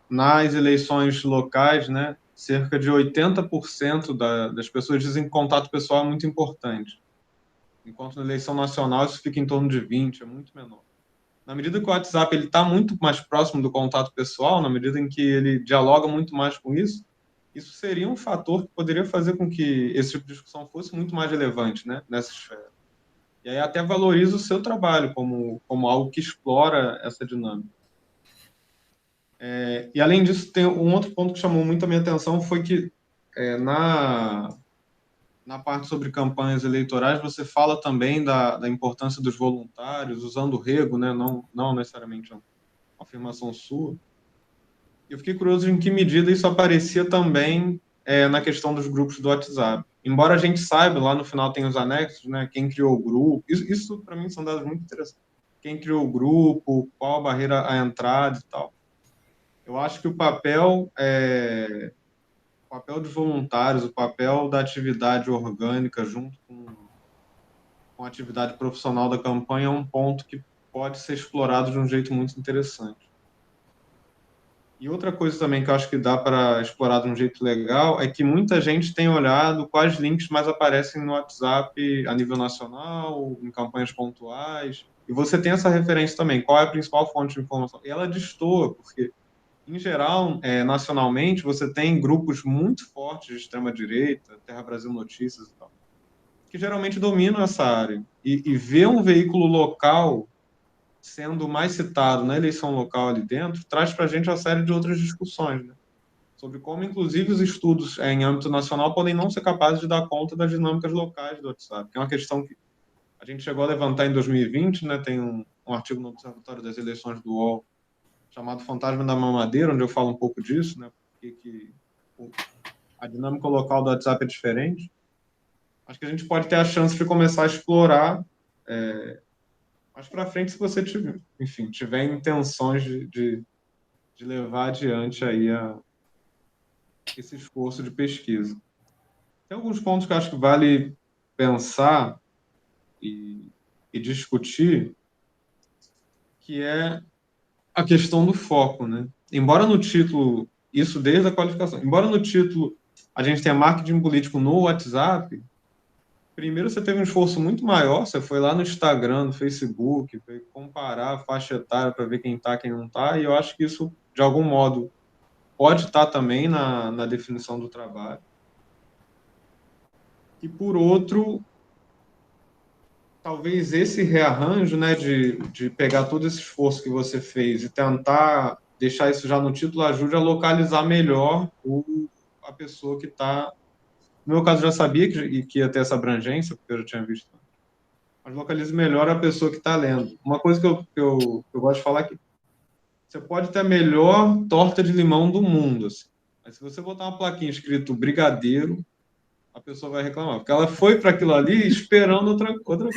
nas eleições locais, né, cerca de 80% das pessoas dizem que contato pessoal é muito importante, enquanto na eleição nacional isso fica em torno de 20%, é muito menor. Na medida que o WhatsApp está muito mais próximo do contato pessoal, na medida em que ele dialoga muito mais com isso, isso seria um fator que poderia fazer com que esse tipo de discussão fosse muito mais relevante, né, nessa esfera. E aí até valoriza o seu trabalho como algo que explora essa dinâmica. E além disso, tem um outro ponto que chamou muito a minha atenção, foi que na parte sobre campanhas eleitorais, você fala também da importância dos voluntários, usando o rego, né? Não necessariamente uma afirmação sua. Eu fiquei curioso em que medida isso aparecia também na questão dos grupos do WhatsApp. Embora a gente saiba, lá no final tem os anexos, né? Quem criou o grupo. Isso para mim, são dados muito interessantes. Quem criou o grupo, qual a barreira à entrada e tal. Eu acho que o papel dos voluntários, o papel da atividade orgânica junto com a atividade profissional da campanha é um ponto que pode ser explorado de um jeito muito interessante. E outra coisa também que eu acho que dá para explorar de um jeito legal é que muita gente tem olhado quais links mais aparecem no WhatsApp a nível nacional, em campanhas pontuais, e você tem essa referência também, qual é a principal fonte de informação. E ela destoa, porque em geral, nacionalmente, você tem grupos muito fortes de extrema-direita, Terra Brasil Notícias e tal, que geralmente dominam essa área. E ver um veículo local sendo mais citado na eleição local ali dentro, traz para a gente uma série de outras discussões, né? Sobre como, inclusive, os estudos em âmbito nacional podem não ser capazes de dar conta das dinâmicas locais do WhatsApp, que é uma questão que a gente chegou a levantar em 2020, né? Tem um artigo no Observatório das Eleições do UOL chamado Fantasma da Mamadeira, onde eu falo um pouco disso, né? Porque a dinâmica local do WhatsApp é diferente. Acho que a gente pode ter a chance de começar a explorar mais para frente, se você tiver, enfim, tiver intenções de levar adiante aí esse esforço de pesquisa. Tem alguns pontos que eu acho que vale pensar e discutir, que é a questão do foco, né? Embora no título, isso desde a qualificação, embora no título a gente tenha marketing político no WhatsApp, primeiro você teve um esforço muito maior, você foi lá no Instagram, no Facebook, foi comparar a faixa etária para ver quem está, quem não está, e eu acho que isso, de algum modo, pode estar também na definição do trabalho. E, por outro, talvez esse rearranjo, né, de pegar todo esse esforço que você fez e tentar deixar isso já no título ajude a localizar melhor a pessoa que está... No meu caso, já sabia que ia ter essa abrangência, porque eu já tinha visto. Mas localize melhor a pessoa que está lendo. Uma coisa que eu gosto de falar é que você pode ter a melhor torta de limão do mundo, assim. Mas se você botar uma plaquinha escrito brigadeiro, a pessoa vai reclamar, porque ela foi para aquilo ali esperando outra coisa.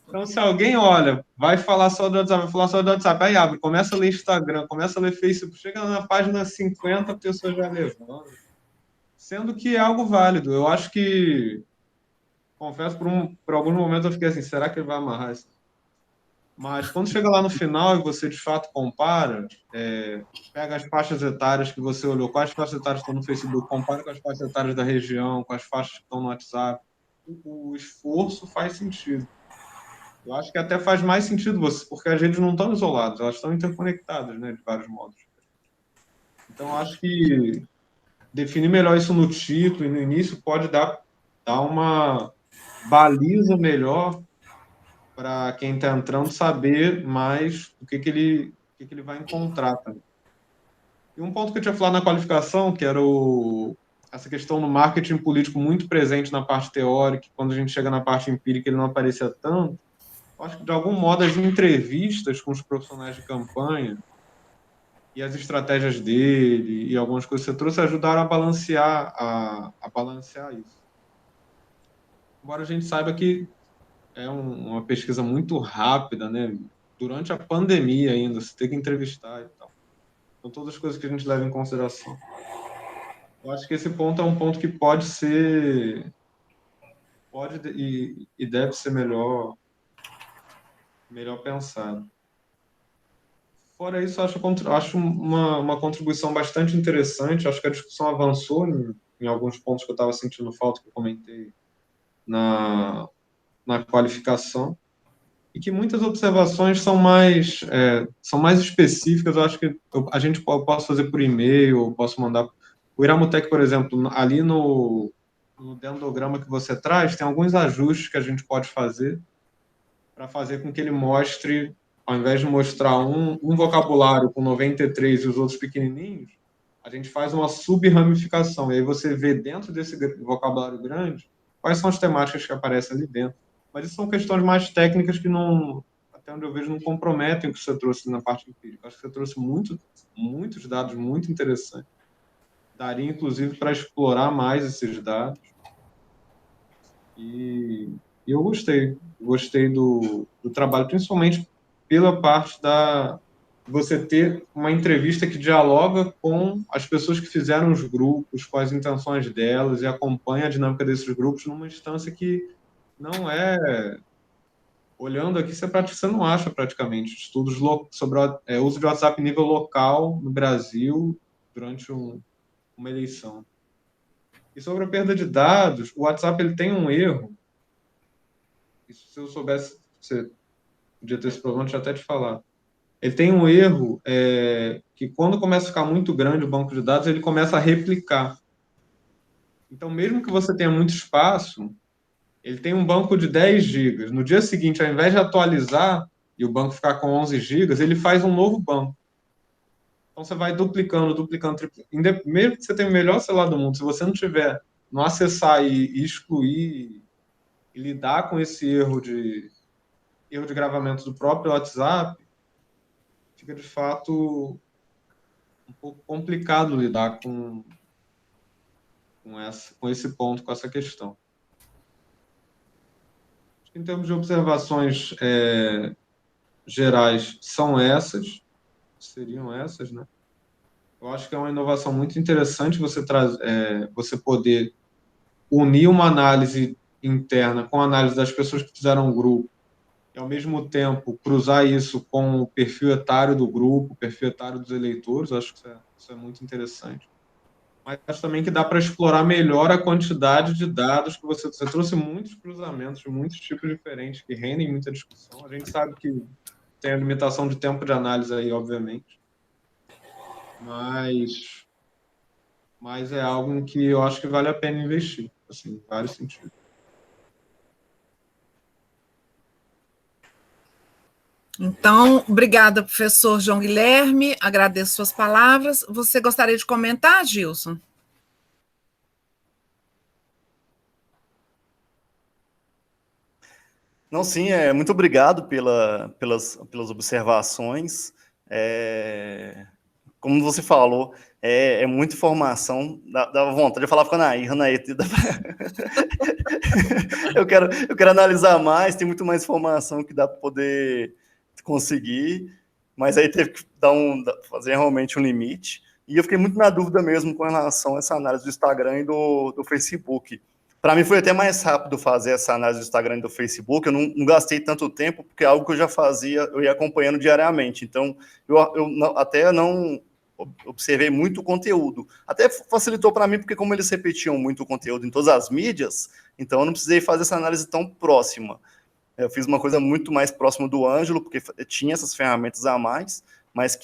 Então, se alguém olha, vai falar só do WhatsApp, vai falar só do WhatsApp, aí abre, começa a ler Instagram, começa a ler Facebook, chega na página 50, a pessoa já levando. Sendo que é algo válido. Eu acho que, confesso, por alguns momentos eu fiquei assim, será que ele vai amarrar isso? Mas quando chega lá no final e você de fato compara, pega as faixas etárias que você olhou, quais faixas etárias estão no Facebook, compara com as faixas etárias da região, com as faixas que estão no WhatsApp, o esforço faz sentido. Eu acho que até faz mais sentido porque as redes não estão isoladas, elas estão interconectadas, né, de vários modos. Então, acho que definir melhor isso no título e no início pode dar uma baliza melhor para quem está entrando saber mais o que ele vai encontrar também. E um ponto que eu tinha falado na qualificação, que era essa questão do marketing político muito presente na parte teórica, quando a gente chega na parte empírica ele não aparecia tanto. Eu acho que, de algum modo, as entrevistas com os profissionais de campanha e as estratégias dele e algumas coisas que você trouxe ajudaram a balancear isso. Embora a gente saiba que é uma pesquisa muito rápida, né? Durante a pandemia ainda, você tem que entrevistar e tal. São todas as coisas que a gente leva em consideração. Eu acho que esse ponto é um ponto que pode e deve ser melhor pensado. Fora isso, acho uma contribuição bastante interessante. Acho que a discussão avançou em alguns pontos que eu estava sentindo falta, que eu comentei na qualificação, e que muitas observações são mais específicas. Eu acho que eu posso fazer por e-mail, eu posso mandar. O Iramutec, por exemplo, ali no dendrograma que você traz, tem alguns ajustes que a gente pode fazer para fazer com que ele mostre, ao invés de mostrar um vocabulário com 93 e os outros pequenininhos, a gente faz uma sub-ramificação. E aí você vê dentro desse vocabulário grande quais são as temáticas que aparecem ali dentro. Mas isso são questões mais técnicas que, não, até onde eu vejo, não comprometem o que você trouxe na parte empírica. Acho que você trouxe muitos dados muito interessantes. Daria, inclusive, para explorar mais esses dados. E eu gostei do trabalho, principalmente pela parte de você ter uma entrevista que dialoga com as pessoas que fizeram os grupos, com as intenções delas, e acompanha a dinâmica desses grupos numa instância que não é... Olhando aqui, você não acha praticamente estudos sobre o uso de WhatsApp em nível local no Brasil durante uma eleição. E sobre a perda de dados, o WhatsApp ele tem um erro. Se eu soubesse, você podia ter esse problema, deixa eu até te falar. Ele tem um erro que, quando começa a ficar muito grande o banco de dados, ele começa a replicar. Então, mesmo que você tenha muito espaço, ele tem um banco de 10 gigas. No dia seguinte, ao invés de atualizar e o banco ficar com 11 gigas, ele faz um novo banco. Então, você vai duplicando, triplicando. Mesmo que você tenha o melhor celular do mundo, se você não acessar e excluir e lidar com esse erro de gravamento do próprio WhatsApp, fica de fato um pouco complicado lidar com esse ponto, com essa questão. Em termos de observações gerais, seriam essas, né? Eu acho que é uma inovação muito interessante você poder unir uma análise interna com a análise das pessoas que fizeram o grupo, e, ao mesmo tempo, cruzar isso com o perfil etário do grupo, o perfil etário dos eleitores. Eu acho que isso é muito interessante. Mas acho também que dá para explorar melhor a quantidade de dados que você trouxe muitos cruzamentos, muitos tipos diferentes, que rendem muita discussão. A gente sabe que tem a limitação de tempo de análise aí, obviamente, mas é algo em que eu acho que vale a pena investir, assim, em vários sentidos. Então, obrigada, professor João Guilherme, agradeço suas palavras. Você gostaria de comentar, Gilson? Não, sim, muito obrigado pelas observações. Como você falou, é muita informação, dá vontade de falar com a Nair, eu quero analisar mais, tem muito mais informação que dá para poder conseguir, mas aí teve que fazer realmente um limite, e eu fiquei muito na dúvida mesmo com relação a essa análise do Instagram e do Facebook. Para mim foi até mais rápido fazer essa análise do Instagram e do Facebook, eu não gastei tanto tempo, porque é algo que eu já fazia, eu ia acompanhando diariamente, então eu até não observei muito conteúdo. Até facilitou para mim, porque como eles repetiam muito o conteúdo em todas as mídias, então eu não precisei fazer essa análise tão próxima. Eu fiz uma coisa muito mais próxima do Ângelo, porque tinha essas ferramentas a mais, mas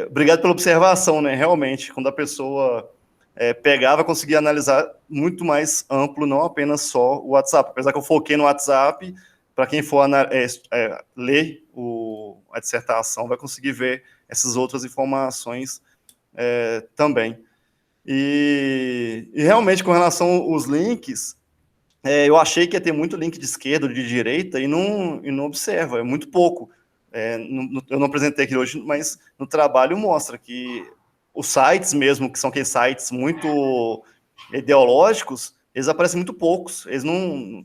obrigado pela observação, né? Realmente, quando a pessoa pegava, conseguia analisar muito mais amplo, não apenas só o WhatsApp. Apesar que eu foquei no WhatsApp, para quem for ler a dissertação, vai conseguir ver essas outras informações também. E realmente, com relação aos links, eu achei que ia ter muito link de esquerda ou de direita e não observa, é muito pouco. Eu não apresentei aqui hoje, mas no trabalho mostra que os sites mesmo, que são aqueles sites muito ideológicos, eles aparecem muito poucos.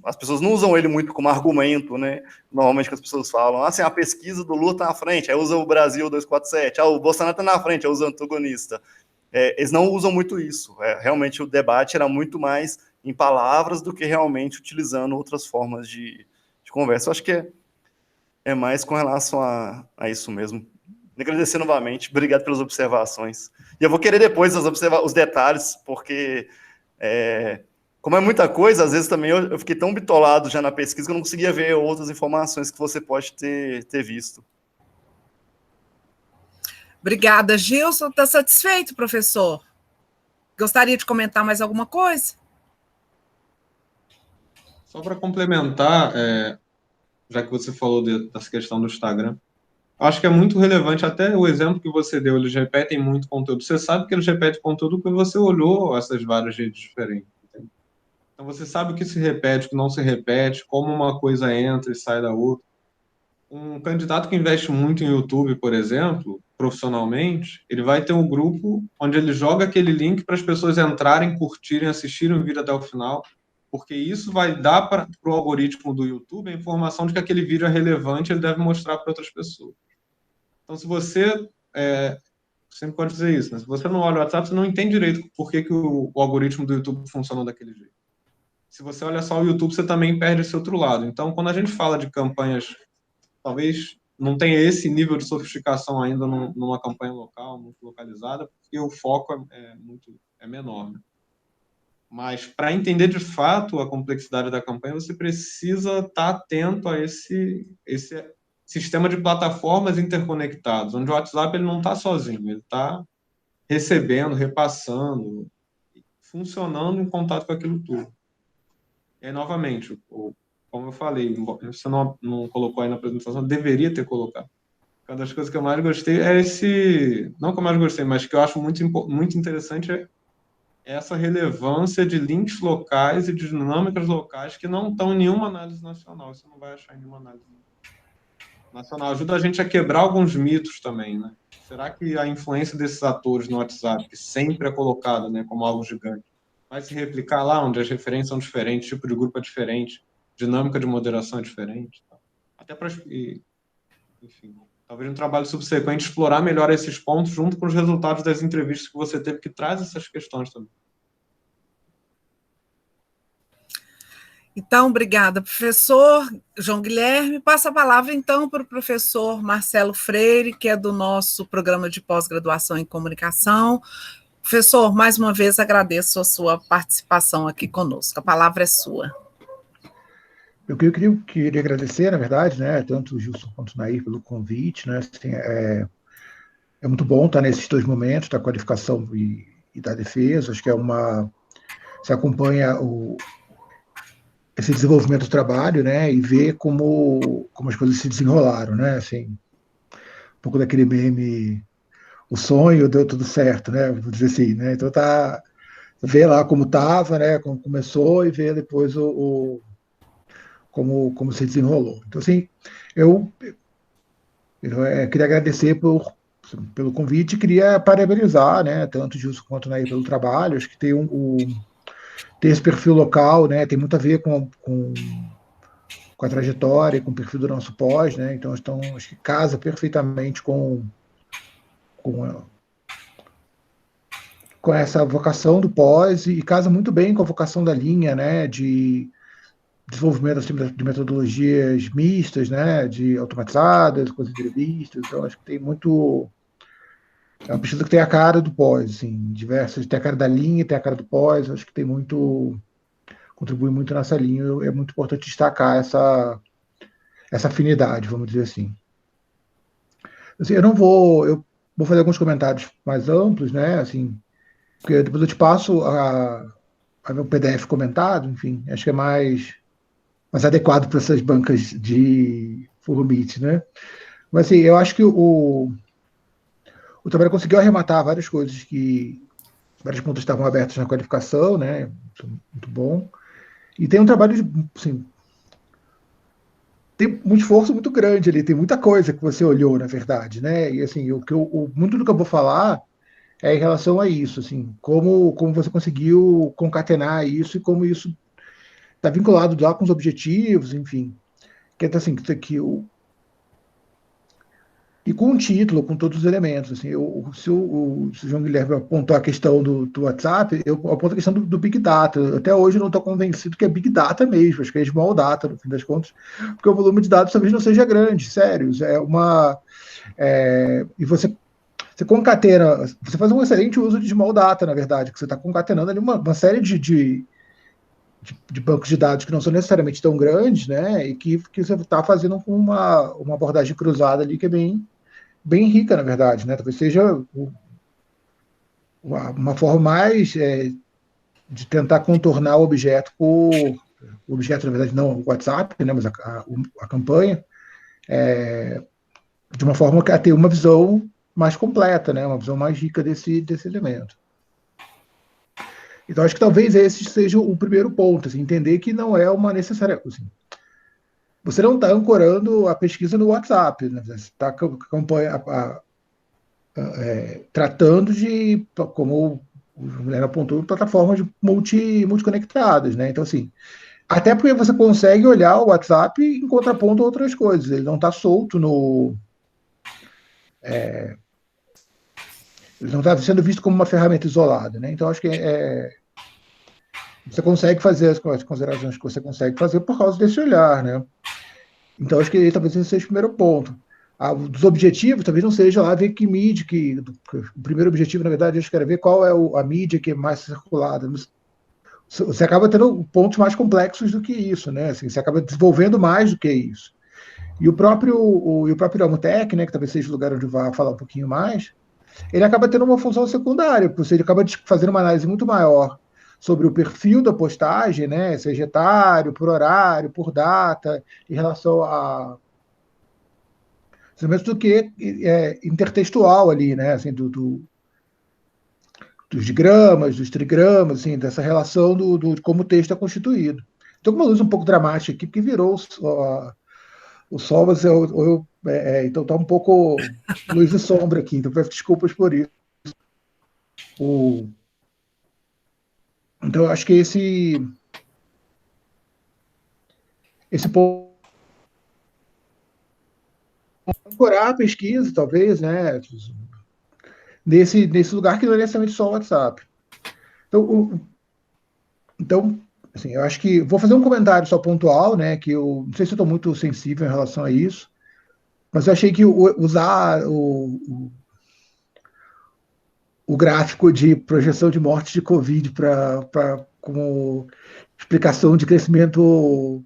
As pessoas não usam ele muito como argumento, né? Normalmente que as pessoas falam, assim, a pesquisa do Lula está na frente, aí usa o Brasil 247, o Bolsonaro está na frente, aí usa o antagonista. Eles não usam muito isso. Realmente o debate era muito mais em palavras do que realmente utilizando outras formas de conversa. Eu acho que é mais com relação a isso mesmo. Agradecer novamente, obrigado pelas observações. E eu vou querer depois os detalhes, porque como é muita coisa, às vezes também eu fiquei tão bitolado já na pesquisa que eu não conseguia ver outras informações que você pode ter visto. Obrigada, Gilson. Está satisfeito, professor? Gostaria de comentar mais alguma coisa? Só para complementar, já que você falou dessa questão do Instagram, acho que é muito relevante, até o exemplo que você deu, eles repetem muito conteúdo. Você sabe que eles repetem conteúdo porque você olhou essas várias redes diferentes. Entende? Então você sabe o que se repete, o que não se repete, como uma coisa entra e sai da outra. Um candidato que investe muito em YouTube, por exemplo, profissionalmente, ele vai ter um grupo onde ele joga aquele link para as pessoas entrarem, curtirem, assistirem o vídeo até o final, porque isso vai dar para o algoritmo do YouTube a informação de que aquele vídeo é relevante e ele deve mostrar para outras pessoas. Então, se você sempre pode dizer isso, né? Se você não olha o WhatsApp, você não entende direito por que o algoritmo do YouTube funciona daquele jeito. Se você olha só o YouTube, você também perde esse outro lado. Então, quando a gente fala de campanhas, talvez não tenha esse nível de sofisticação ainda numa campanha local, muito localizada, porque o foco é menor. Né? Mas, para entender de fato a complexidade da campanha, você precisa estar atento a esse sistema de plataformas interconectados, onde o WhatsApp ele não está sozinho, ele está recebendo, repassando, funcionando em contato com aquilo tudo. E aí, novamente, como eu falei, você não colocou aí na apresentação, deveria ter colocado. Uma das coisas que eu mais gostei é não que eu mais gostei, mas que eu acho muito interessante essa relevância de links locais e de dinâmicas locais que não estão em nenhuma análise nacional. Você não vai achar em nenhuma análise nacional. Ajuda a gente a quebrar alguns mitos também, né? Será que a influência desses atores no WhatsApp, que sempre é colocada, né, como algo gigante, vai se replicar lá onde as referências são diferentes, tipo de grupo é diferente, dinâmica de moderação é diferente? Tá? Até para, enfim, talvez um trabalho subsequente explorar melhor esses pontos junto com os resultados das entrevistas que você teve, que traz essas questões também. Então, obrigada, professor João Guilherme. Passa a palavra, então, para o professor Marcelo Freire, que é do nosso programa de pós-graduação em comunicação. Professor, mais uma vez agradeço a sua participação aqui conosco. A palavra é sua. Eu queria agradecer, na verdade, né, tanto o Gilson quanto o Nair pelo convite, né, assim, é muito bom estar nesses dois momentos, da qualificação e da defesa. Acho que você acompanha esse desenvolvimento do trabalho, né, e vê como as coisas se desenrolaram, né, assim, um pouco daquele meme, o sonho deu tudo certo, né, vou dizer assim, né, então vê lá como estava, né, como começou e vê depois como se desenrolou. Então, assim, eu queria agradecer pelo convite e queria parabenizar, né, tanto o Gilson quanto o Nair pelo trabalho. Acho que tem esse perfil local, né, tem muito a ver com a trajetória, com o perfil do nosso pós, né, então acho que casa perfeitamente com essa vocação do pós e casa muito bem com a vocação da linha, né, de desenvolvimento de metodologias mistas, né, de automatizadas, com as entrevistas. Então, acho que tem muito. É uma pesquisa que tem a cara do pós, assim, diversas. Tem a cara da linha, tem a cara do pós. Acho que tem muito. Contribui muito nessa linha. É muito importante destacar essa afinidade, vamos dizer assim. Assim, eu vou fazer alguns comentários mais amplos, né, assim, porque depois eu te passo a meu PDF comentado, enfim, acho que é mais adequado para essas bancas de Furumit, né? Mas assim, eu acho que o trabalho conseguiu arrematar vários pontos estavam abertos na qualificação, né? Muito bom. E tem um trabalho assim, tem um esforço muito grande ali, tem muita coisa que você olhou, na verdade, né? E assim, muito do que eu vou falar é em relação a isso, assim, como você conseguiu concatenar isso e como isso está vinculado lá com os objetivos, enfim. Que é assim, e com o título, com todos os elementos. Assim, se o João Guilherme apontou a questão do WhatsApp, eu aponto a questão do Big Data. Até hoje eu não estou convencido que é Big Data mesmo, acho que é Small Data, no fim das contas, porque o volume de dados talvez não seja grande, sério. E você concatena, você faz um excelente uso de Small Data, na verdade, que você está concatenando ali uma série de bancos de dados que não são necessariamente tão grandes, né, e que você está fazendo com uma abordagem cruzada ali que é bem rica, na verdade, né? Talvez seja uma forma mais de tentar contornar o objeto o objeto, na verdade, não o WhatsApp, né? Mas a campanha, de uma forma a ter uma visão mais completa, né? Uma visão mais rica desse elemento. Então, acho que talvez esse seja o primeiro ponto, assim, entender que não é uma necessária. Assim, você não está ancorando a pesquisa no WhatsApp, né? Você está tratando de, como o Guilherme apontou, plataformas multiconectadas, né? Então, assim, até porque você consegue olhar o WhatsApp em contraponto a outras coisas. Ele não está solto ele não está sendo visto como uma ferramenta isolada, né? Então, acho que você consegue fazer as considerações que você consegue fazer por causa desse olhar, né? Então, acho que talvez esse seja o primeiro ponto. Dos objetivos, talvez não seja lá ver que mídia, o primeiro objetivo, na verdade, acho que era ver qual é a mídia que é mais circulada. Você acaba tendo pontos mais complexos do que isso, né? Assim, você acaba desenvolvendo mais do que isso. E o próprio Ilmotec, né, que talvez seja o lugar onde eu vá falar um pouquinho mais, ele acaba tendo uma função secundária, porque ele acaba fazendo uma análise muito maior sobre o perfil da postagem, né, seja etário, por horário, por data, em relação a do que intertextual ali, né, assim, dos digramas, dos trigramas, assim, dessa relação de como o texto é constituído. Estou com uma luz um pouco dramática aqui, porque virou o sol, mas então está um pouco luz e sombra aqui, então peço desculpas por isso. Então, eu acho que esse ponto ancorar a pesquisa, talvez, né, nesse lugar que não é necessariamente só o WhatsApp. Então, assim, eu acho que vou fazer um comentário só pontual, né, que eu não sei se eu estou muito sensível em relação a isso, mas eu achei que usar o gráfico de projeção de morte de Covid como explicação de crescimento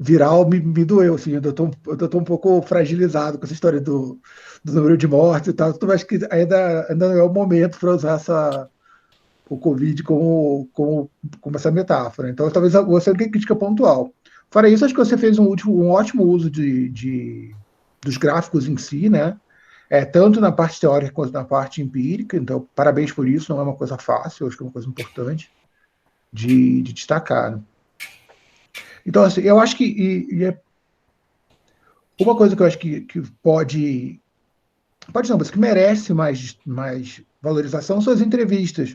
viral me doeu, assim, eu estou um pouco fragilizado com essa história do número de mortes e tal, então acho que ainda não é o momento para usar o Covid como essa metáfora. Então, talvez você tenha crítica pontual. Fora isso, acho que você fez um ótimo uso dos gráficos em si, né? Tanto na parte teórica quanto na parte empírica, então parabéns por isso, não é uma coisa fácil, acho que é uma coisa importante de destacar. Né? Então, assim, eu acho que uma coisa que eu acho que pode não, mas que merece mais valorização são as entrevistas.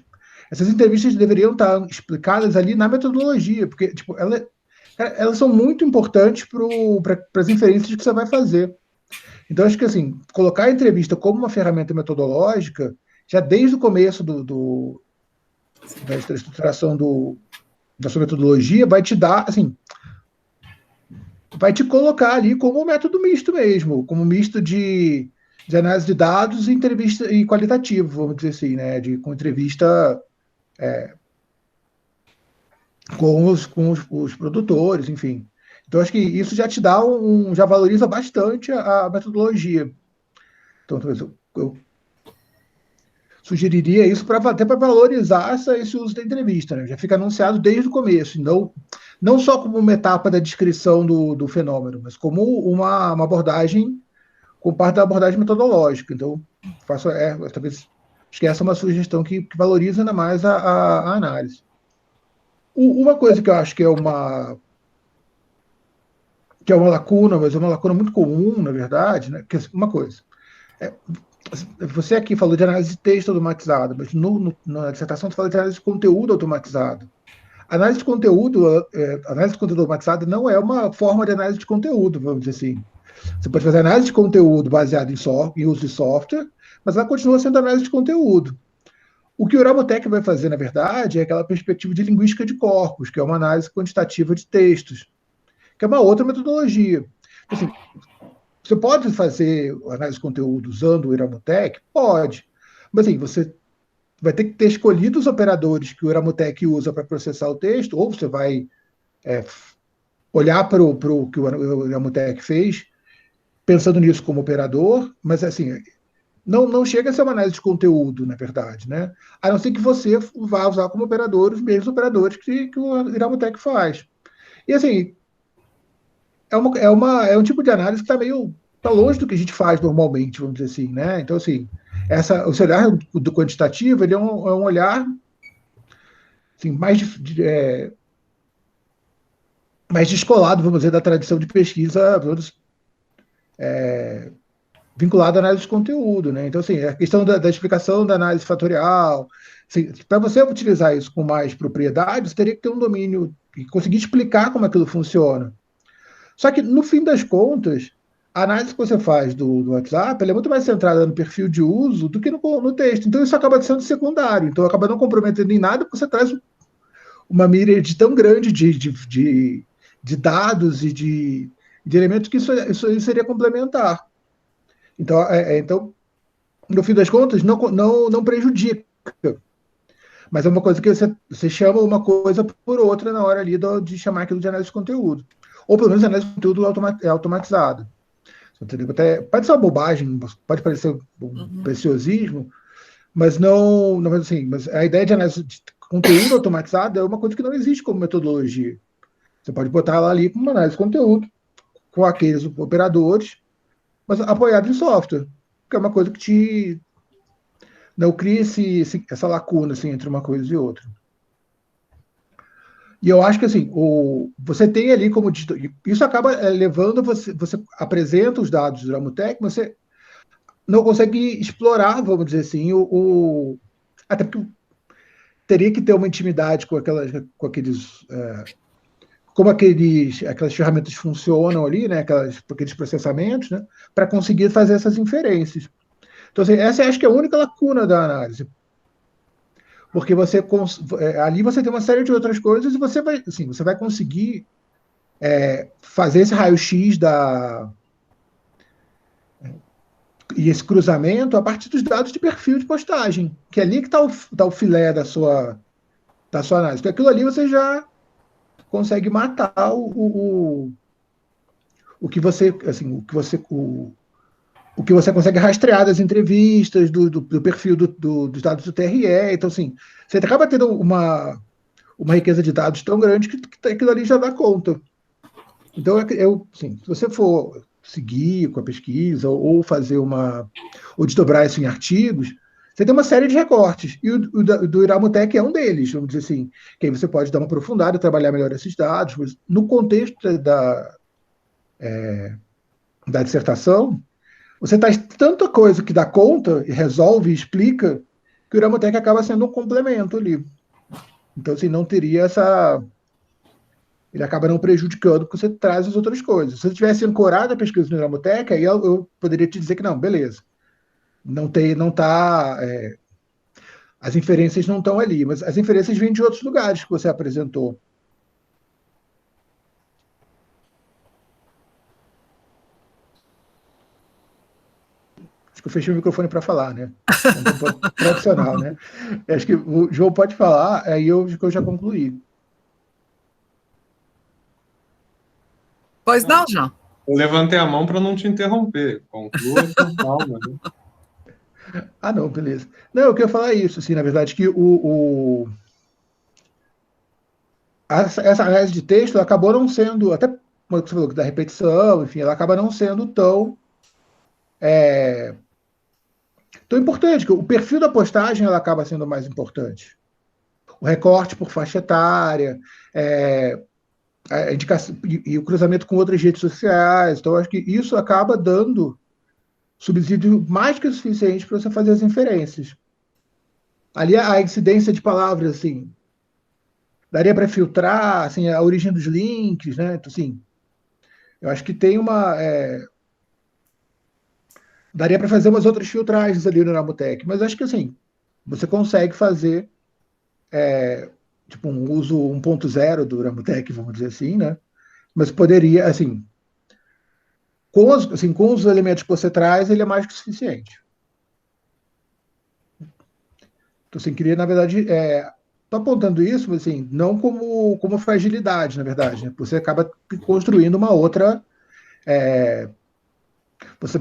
Essas entrevistas deveriam estar explicadas ali na metodologia, porque tipo, elas são muito importantes para as inferências que você vai fazer. Então, acho que assim, colocar a entrevista como uma ferramenta metodológica, já desde o começo da estruturação da sua metodologia, vai te dar, assim, vai te colocar ali como um método misto mesmo, como misto de análise de dados e entrevista e qualitativo, vamos dizer assim, né? Com entrevista com os produtores, enfim. Então, acho que isso já te dá já valoriza bastante a metodologia. Então, talvez eu sugeriria isso até para valorizar esse uso da entrevista, né? Já fica anunciado desde o começo, não só como uma etapa da descrição do fenômeno, mas como uma abordagem, como parte da abordagem metodológica. Então, talvez acho que essa é uma sugestão que valoriza ainda mais a análise. Uma coisa que eu acho que é uma lacuna, mas é uma lacuna muito comum, na verdade, né? Que uma coisa. Você aqui falou de análise de texto automatizada, mas na dissertação você fala de análise de conteúdo automatizado. Análise de conteúdo automatizada não é uma forma de análise de conteúdo, vamos dizer assim. Você pode fazer análise de conteúdo baseada em uso de software, mas ela continua sendo análise de conteúdo. O que o Uramotec vai fazer, na verdade, é aquela perspectiva de linguística de corpos, que é uma análise quantitativa de textos, que é uma outra metodologia. Assim, você pode fazer análise de conteúdo usando o Uramotec? Pode. Mas assim, você vai ter que ter escolhido os operadores que o Uramotec usa para processar o texto, ou você vai olhar para o que o Uramotec fez, pensando nisso como operador, mas assim, não chega a ser uma análise de conteúdo, na verdade, né? A não ser que você vá usar como operador os mesmos operadores que o Uramotec faz. E assim, é um tipo de análise que está longe do que a gente faz normalmente, vamos dizer assim, né? Então, assim, esse olhar do quantitativo, ele é um olhar assim, mais descolado, vamos dizer, da tradição de pesquisa vinculada à análise de conteúdo, né? Então, assim, a questão da explicação da análise fatorial, assim, para você utilizar isso com mais propriedade, você teria que ter um domínio e conseguir explicar como aquilo funciona. Só que, no fim das contas, a análise que você faz do WhatsApp é muito mais centrada no perfil de uso do que no texto. Então, isso acaba sendo secundário. Então, acaba não comprometendo em nada, porque você traz uma míriade tão grande de dados e de elementos que isso seria complementar. Então, no fim das contas, não prejudica. Mas é uma coisa que você chama uma coisa por outra na hora ali de chamar aquilo de análise de conteúdo. Ou pelo menos análise de conteúdo automatizada. Pode ser uma bobagem, pode parecer um preciosismo, mas mas a ideia de análise de conteúdo automatizado é uma coisa que não existe como metodologia. Você pode botar ela ali como uma análise de conteúdo, com aqueles operadores, mas apoiado em software, que é uma coisa que não cria essa lacuna assim, entre uma coisa e outra. E eu acho que assim, você tem ali como isso acaba levando você apresenta os dados do Ramutec, mas você não consegue explorar, vamos dizer assim, até porque teria que ter uma intimidade com aqueles como aquelas ferramentas funcionam ali, né, aqueles processamentos, né, para conseguir fazer essas inferências. Então, assim, essa eu acho que é a única lacuna da análise, porque ali você tem uma série de outras coisas e você vai conseguir fazer esse raio-x e esse cruzamento a partir dos dados de perfil de postagem, que é ali que está o filé da sua análise. Porque aquilo ali você já consegue matar o que você, assim, o que você consegue rastrear das entrevistas, do perfil dos dados do TRE. Então, assim, você acaba tendo uma riqueza de dados tão grande que aquilo ali já dá conta. Então, assim, se você for seguir com a pesquisa ou fazer ou desdobrar isso em artigos, você tem uma série de recortes. E o do Iramutec é um deles, vamos dizer assim, que aí você pode dar uma aprofundada, trabalhar melhor esses dados, mas no contexto da dissertação, você traz tanta coisa que dá conta, e resolve, e explica, que o Iramutec acaba sendo um complemento ali. Então, assim, não teria essa. Ele acaba não prejudicando porque você traz as outras coisas. Se você tivesse ancorado a pesquisa no Iramutec, aí eu poderia te dizer que não, beleza. Não tá. As inferências não estão ali, mas as inferências vêm de outros lugares que você apresentou. Acho que eu fechei o microfone para falar, né? Tradicional, né? Acho que o João pode falar, aí eu já concluí. Pois não, João? Eu levantei a mão para não te interromper. Conclua com calma. Né? Não, beleza. Não, eu queria falar isso, assim, na verdade, que essa análise de texto acabou não sendo, até como você falou, da repetição, enfim, ela acaba não sendo tão importante, que o perfil da postagem ela acaba sendo mais importante. O recorte por faixa etária, a indicação, e o cruzamento com outras redes sociais. Então, acho que isso acaba dando subsídio mais que o suficiente para você fazer as inferências. Ali a incidência de palavras, assim, daria para filtrar, assim, a origem dos links, né? Então, assim, eu acho que tem daria para fazer umas outras filtragens ali no Namutec, mas acho que, assim, você consegue fazer tipo um uso 1.0 do Namutec, vamos dizer assim, né? Mas poderia, assim, com os elementos que você traz, ele é mais que suficiente. Então, assim, queria, na verdade, tô apontando isso, mas, assim, não como fragilidade, na verdade, né? Você acaba construindo uma outra. Você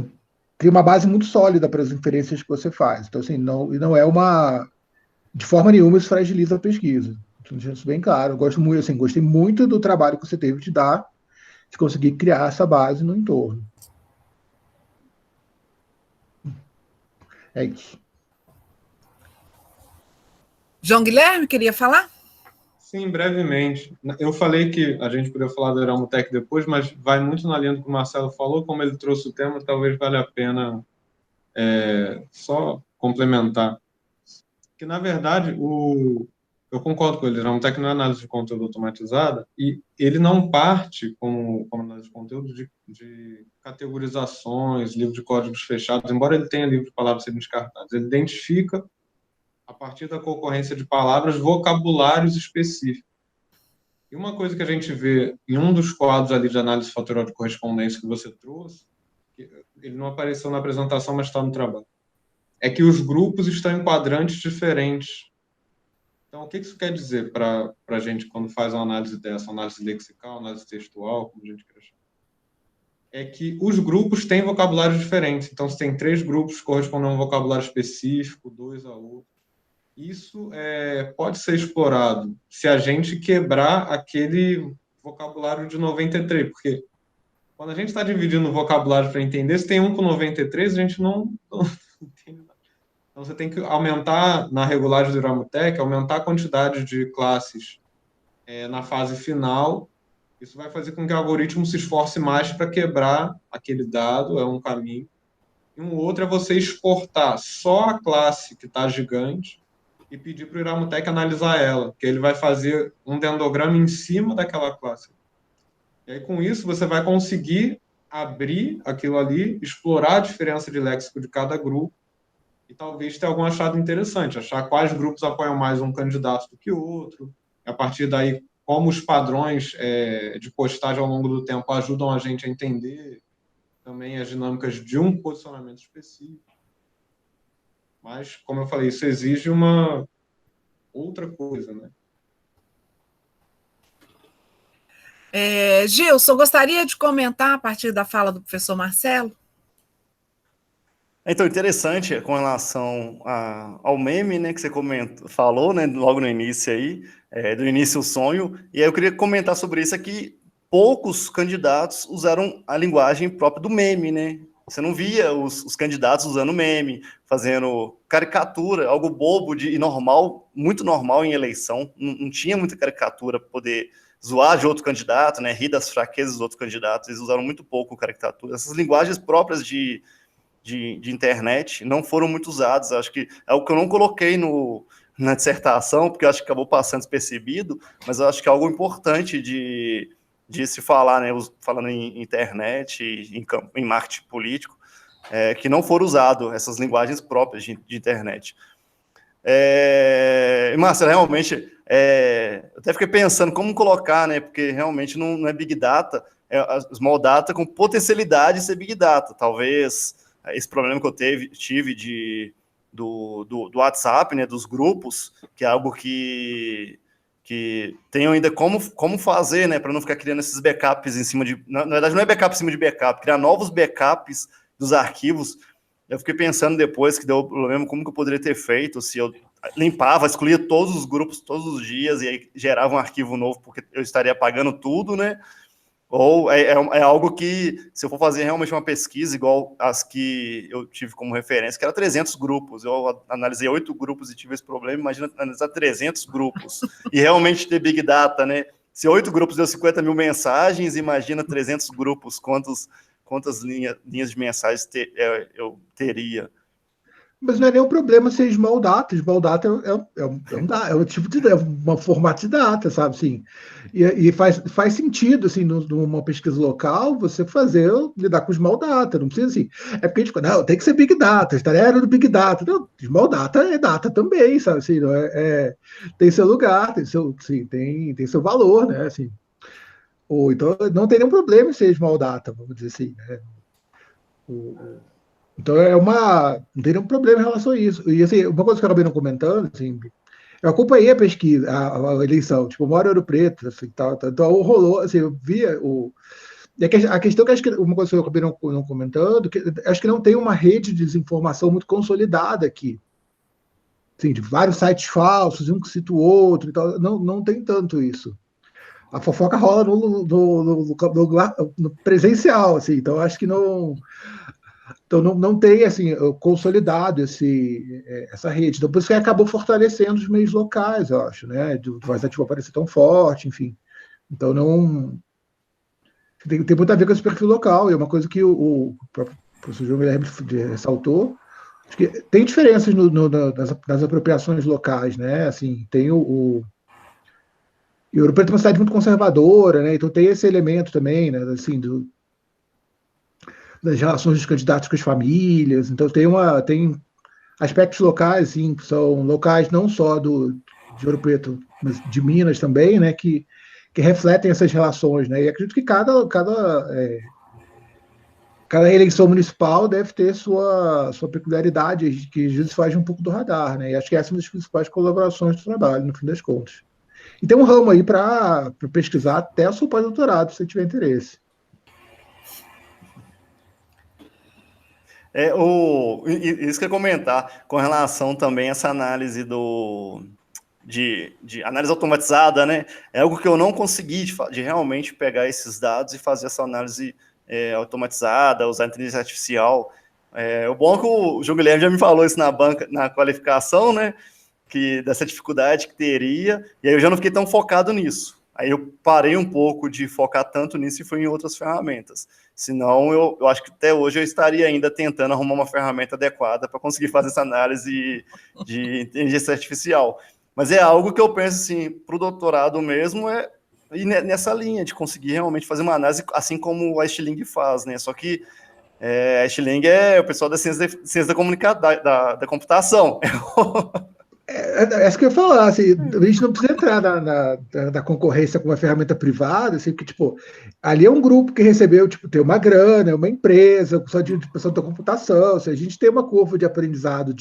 cria uma base muito sólida para as inferências que você faz. Então, assim, não é uma. De forma nenhuma isso fragiliza a pesquisa. Então, deixando isso bem claro. Eu gosto muito, assim, gostei muito do trabalho que você teve de conseguir criar essa base no entorno. É isso. João Guilherme, queria falar? Sim, brevemente. Eu falei que a gente poderia falar do Eramutec depois, mas vai muito na linha do que o Marcelo falou, como ele trouxe o tema, talvez valha a pena só complementar. Que, na verdade, eu concordo com ele, o Eramutec não é análise de conteúdo automatizada, e ele não parte, como análise de conteúdo, de categorizações, livro de códigos fechados, embora ele tenha livro de palavras sendo descartados. Ele identifica, a partir da concorrência de palavras, vocabulários específicos. E uma coisa que a gente vê em um dos quadros ali de análise fatorial de correspondência que você trouxe, que ele não apareceu na apresentação, mas está no trabalho, é que os grupos estão em quadrantes diferentes. Então, o que isso quer dizer para a gente quando faz uma análise dessa, análise lexical, análise textual, como a gente quer chamar? É que os grupos têm vocabulários diferentes. Então, se tem 3 grupos que correspondem a um vocabulário específico, 2 a outro. Isso pode ser explorado se a gente quebrar aquele vocabulário de 93, porque quando a gente está dividindo o vocabulário para entender, se tem um com 93, a gente não entende nada. Então, você tem que aumentar, na regulagem do Iramutec, aumentar a quantidade de classes na fase final. Isso vai fazer com que o algoritmo se esforce mais para quebrar aquele dado, é um caminho. E um outro é você exportar só a classe que está gigante e pedir para o Iramutec analisar ela, que ele vai fazer um dendrograma em cima daquela classe. E aí, com isso, você vai conseguir abrir aquilo ali, explorar a diferença de léxico de cada grupo e talvez ter algum achado interessante, achar quais grupos apoiam mais um candidato do que o outro. A partir daí, como os padrões de postagem ao longo do tempo ajudam a gente a entender também as dinâmicas de um posicionamento específico. Mas, como eu falei, isso exige uma outra coisa, né? Gilson, gostaria de comentar a partir da fala do professor Marcelo? Então, interessante com relação ao meme, né, que você falou, né, logo no início aí, do início o sonho, e aí eu queria comentar sobre isso aqui. Poucos candidatos usaram a linguagem própria do meme, né? Você não via os candidatos usando meme, fazendo caricatura, algo bobo e normal, muito normal em eleição, não tinha muita caricatura para poder zoar de outro candidato, né, rir das fraquezas dos outros candidatos, eles usaram muito pouco caricatura. Essas linguagens próprias de internet não foram muito usados. Acho que é o que eu não coloquei na dissertação, porque eu acho que acabou passando despercebido, mas eu acho que é algo importante de se falar, né, falando em internet, em marketing político, que não foram usados essas linguagens próprias de internet. Marcelo, realmente, eu até fiquei pensando como colocar, né, porque realmente não é Big Data, é Small Data com potencialidade de ser Big Data. Talvez esse problema que eu tive do WhatsApp, né, dos grupos, que é algo que tem ainda como fazer, né, para não ficar criando esses backups em cima de... Na verdade, não é backup em cima de backup, criar novos backups dos arquivos. Eu fiquei pensando depois que deu o problema, como que eu poderia ter feito se eu limpava, excluía todos os grupos todos os dias e aí gerava um arquivo novo, porque eu estaria apagando tudo, né? Ou é algo que, se eu for fazer realmente uma pesquisa igual as que eu tive como referência, que era 300 grupos, eu analisei 8 grupos e tive esse problema, imagina analisar 300 grupos e realmente ter Big Data, né? Se 8 grupos deu 50 mil mensagens, imagina 300 grupos, quantas linhas de mensagens eu teria. Mas não é nem um problema ser small data. Small data é um tipo de uma formato de data, sabe? Assim, e faz sentido, assim, numa pesquisa local, você lidar com small data. Não precisa assim. É porque a gente fala, não, tem que ser big data, estaria do big data. Não, small data é data também, sabe? Assim, não tem seu lugar, tem seu valor, né? Assim, então não tem nenhum problema em ser small data, vamos dizer assim, né? Então não tem nenhum problema em relação a isso. E assim, uma coisa que eu acabei não comentando, assim, eu acompanhei a pesquisa, a eleição, tipo, eu moro em Ouro Preto, assim, tal, então rolou, assim, eu via e a questão que acho que uma coisa que eu acabei não comentando, que acho que não tem uma rede de desinformação muito consolidada aqui. Assim, de vários sites falsos, um que cita o outro e tal, não tem tanto isso. A fofoca rola no presencial, assim, então acho que não. Então, não tem assim, consolidado essa rede. Então, por isso que acabou fortalecendo os meios locais, eu acho, né? Do Voz Ativa aparecer tão forte, enfim. Então, não. Tem muito a ver com esse perfil local, e é uma coisa que o professor João Guilherme ressaltou. Acho que tem diferenças nas apropriações locais, né? Assim, tem e Ouro Preto é uma cidade muito conservadora, né? Então tem esse elemento também, né? Assim, das relações dos candidatos com as famílias. Então tem aspectos locais, assim, que são locais não só de Ouro Preto, mas de Minas também, né? Que refletem essas relações, né? E acredito que cada eleição municipal deve ter sua peculiaridade, que às vezes faz um pouco do radar, né? E acho que essa é uma das principais colaborações do trabalho, no fim das contas. E tem um ramo aí para pesquisar até o seu pós-doutorado, se você tiver interesse. Isso que eu ia comentar, com relação também a essa análise de análise automatizada, né? É algo que eu não consegui de realmente pegar esses dados e fazer essa análise automatizada, usar inteligência artificial. O bom é que o João Guilherme já me falou isso na banca, na qualificação, né? Dessa dificuldade que teria, e aí eu já não fiquei tão focado nisso. Aí eu parei um pouco de focar tanto nisso e fui em outras ferramentas. Senão, eu acho que até hoje eu estaria ainda tentando arrumar uma ferramenta adequada para conseguir fazer essa análise de inteligência artificial. Mas é algo que eu penso, assim, para o doutorado mesmo, ir nessa linha de conseguir realmente fazer uma análise, assim como a Stiling faz, né? Só que a Stiling é o pessoal da ciência da comunicação, da computação. É isso que eu ia falar, assim, a gente não precisa entrar na concorrência com uma ferramenta privada, assim, porque, tipo, ali é um grupo que recebeu, tipo, tem uma grana, é uma empresa, só de pessoa da computação, assim, a gente tem uma curva de aprendizado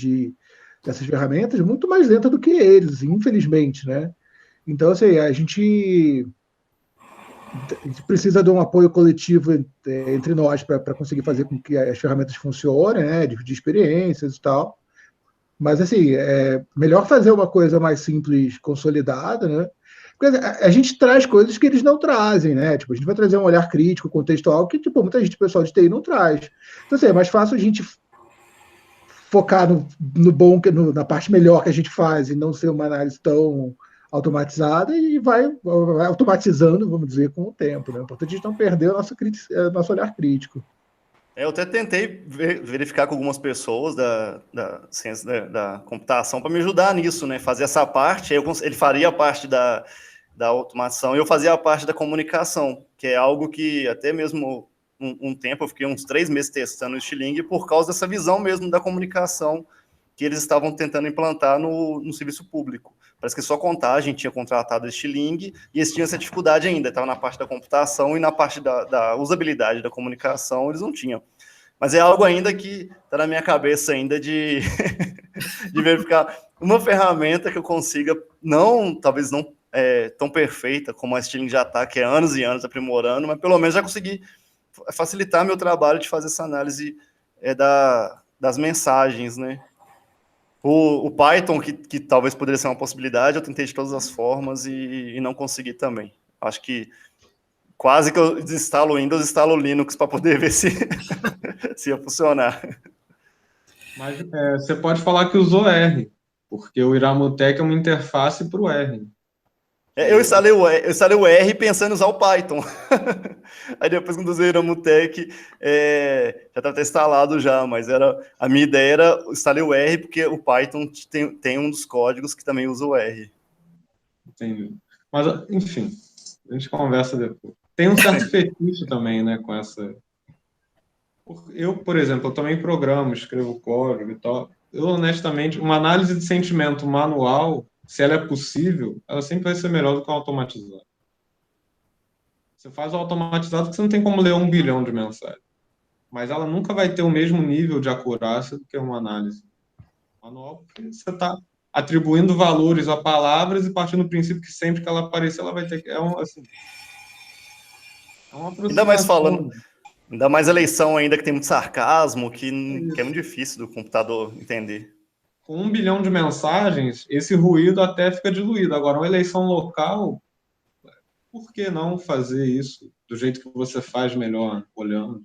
dessas ferramentas muito mais lenta do que eles, infelizmente, né? Então, assim, a gente precisa de um apoio coletivo entre nós para conseguir fazer com que as ferramentas funcionem, né, de experiências e tal. Mas, assim, é melhor fazer uma coisa mais simples, consolidada, né? Porque a gente traz coisas que eles não trazem, né? Tipo, a gente vai trazer um olhar crítico, contextual, que, tipo, muita gente, pessoal de TI, não traz. Então, assim, é mais fácil a gente focar no bom, na parte melhor que a gente faz e não ser uma análise tão automatizada e vai automatizando, vamos dizer, com o tempo, né? O importante é a gente não perder o nosso olhar crítico. Eu até tentei verificar com algumas pessoas da ciência da computação para me ajudar nisso, né? Fazer essa parte, ele faria a parte da automação e eu fazia a parte da comunicação, que é algo que até mesmo um tempo, eu fiquei uns 3 meses testando o Stiling por causa dessa visão mesmo da comunicação que eles estavam tentando implantar no serviço público. Parece que só Contagem tinha contratado o Stiling e eles tinham essa dificuldade ainda, estava na parte da computação e na parte da usabilidade da comunicação eles não tinham. Mas é algo ainda que está na minha cabeça ainda de verificar uma ferramenta que eu consiga, talvez não tão perfeita como a Stiling já está, que é anos e anos aprimorando, mas pelo menos já consegui facilitar meu trabalho de fazer essa análise das mensagens, né? O Python, que talvez poderia ser uma possibilidade, eu tentei de todas as formas e não consegui também. Acho que quase que eu desinstalo o Windows, instalo o Linux para poder ver se ia funcionar. Mas você pode falar que usou R, porque o Iramutec é uma interface para o R. Eu instalei o R pensando em usar o Python. Aí depois, quando usei o Iramutec, já estava até instalado já, mas a minha ideia era instalei o R porque o Python tem um dos códigos que também usa o R. Entendi. Mas, enfim, a gente conversa depois. Tem um certo fetiche também, né, com essa... Eu, por exemplo, eu também programo, escrevo código e tal. Eu, honestamente, uma análise de sentimento manual, se ela é possível, ela sempre vai ser melhor do que a automatizada. Você faz o automatizado que você não tem como ler 1 bilhão de mensagens. Mas ela nunca vai ter o mesmo nível de acurácia do que uma análise manual, porque você está atribuindo valores a palavras e partindo do princípio que sempre que ela aparecer, ela vai ter que... É uma aproximação. Ainda mais eleição ainda que tem muito sarcasmo, que é muito difícil do computador entender. Com 1 bilhão de mensagens, esse ruído até fica diluído. Agora, uma eleição local, por que não fazer isso do jeito que você faz melhor, olhando?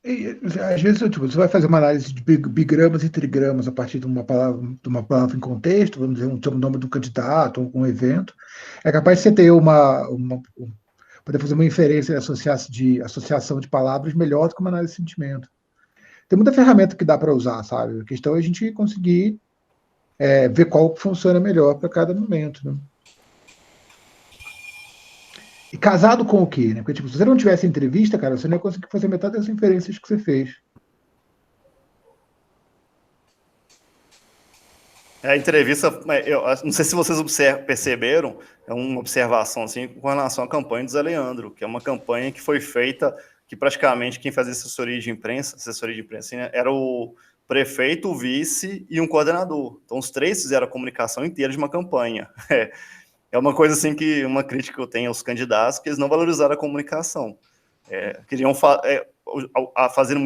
E, às vezes, tipo, você vai fazer uma análise de bigramas e trigramas a partir de uma palavra em contexto, vamos dizer, um nome do candidato, ou um evento. É capaz de você ter poder fazer uma inferência de associação de palavras melhor do que uma análise de sentimento. Tem muita ferramenta que dá para usar, sabe? A questão é a gente conseguir ver qual funciona melhor para cada momento, né? E casado com o quê? Né? Porque, tipo, se você não tivesse entrevista, cara, você não ia conseguir fazer metade das inferências que você fez. A entrevista, eu não sei se vocês perceberam, é uma observação assim, com relação à campanha do Zé Leandro, que é uma campanha que foi feita, que praticamente quem fazia assessoria de imprensa assim, né, era o prefeito, o vice e um coordenador. Então, os 3 fizeram a comunicação inteira de uma campanha. É uma coisa assim que, uma crítica que eu tenho aos candidatos, que eles não valorizaram a comunicação. Queriam fazendo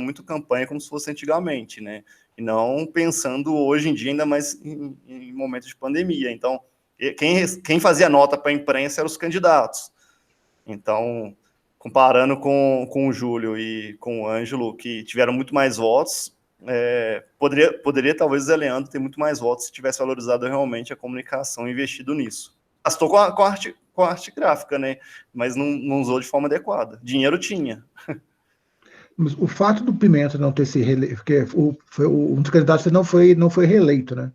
muito campanha como se fosse antigamente, né? E não pensando hoje em dia, ainda mais em momentos de pandemia. Então, quem fazia nota para a imprensa eram os candidatos. Então, comparando com o Júlio e com o Ângelo, que tiveram muito mais votos, poderia talvez o Zé Leandro ter muito mais votos se tivesse valorizado realmente a comunicação e investido nisso. Gastou com a arte gráfica, né? Mas não usou de forma adequada. Dinheiro tinha. Mas o fato do Pimenta não ter se reeleito, porque um dos candidatos não foi reeleito, né?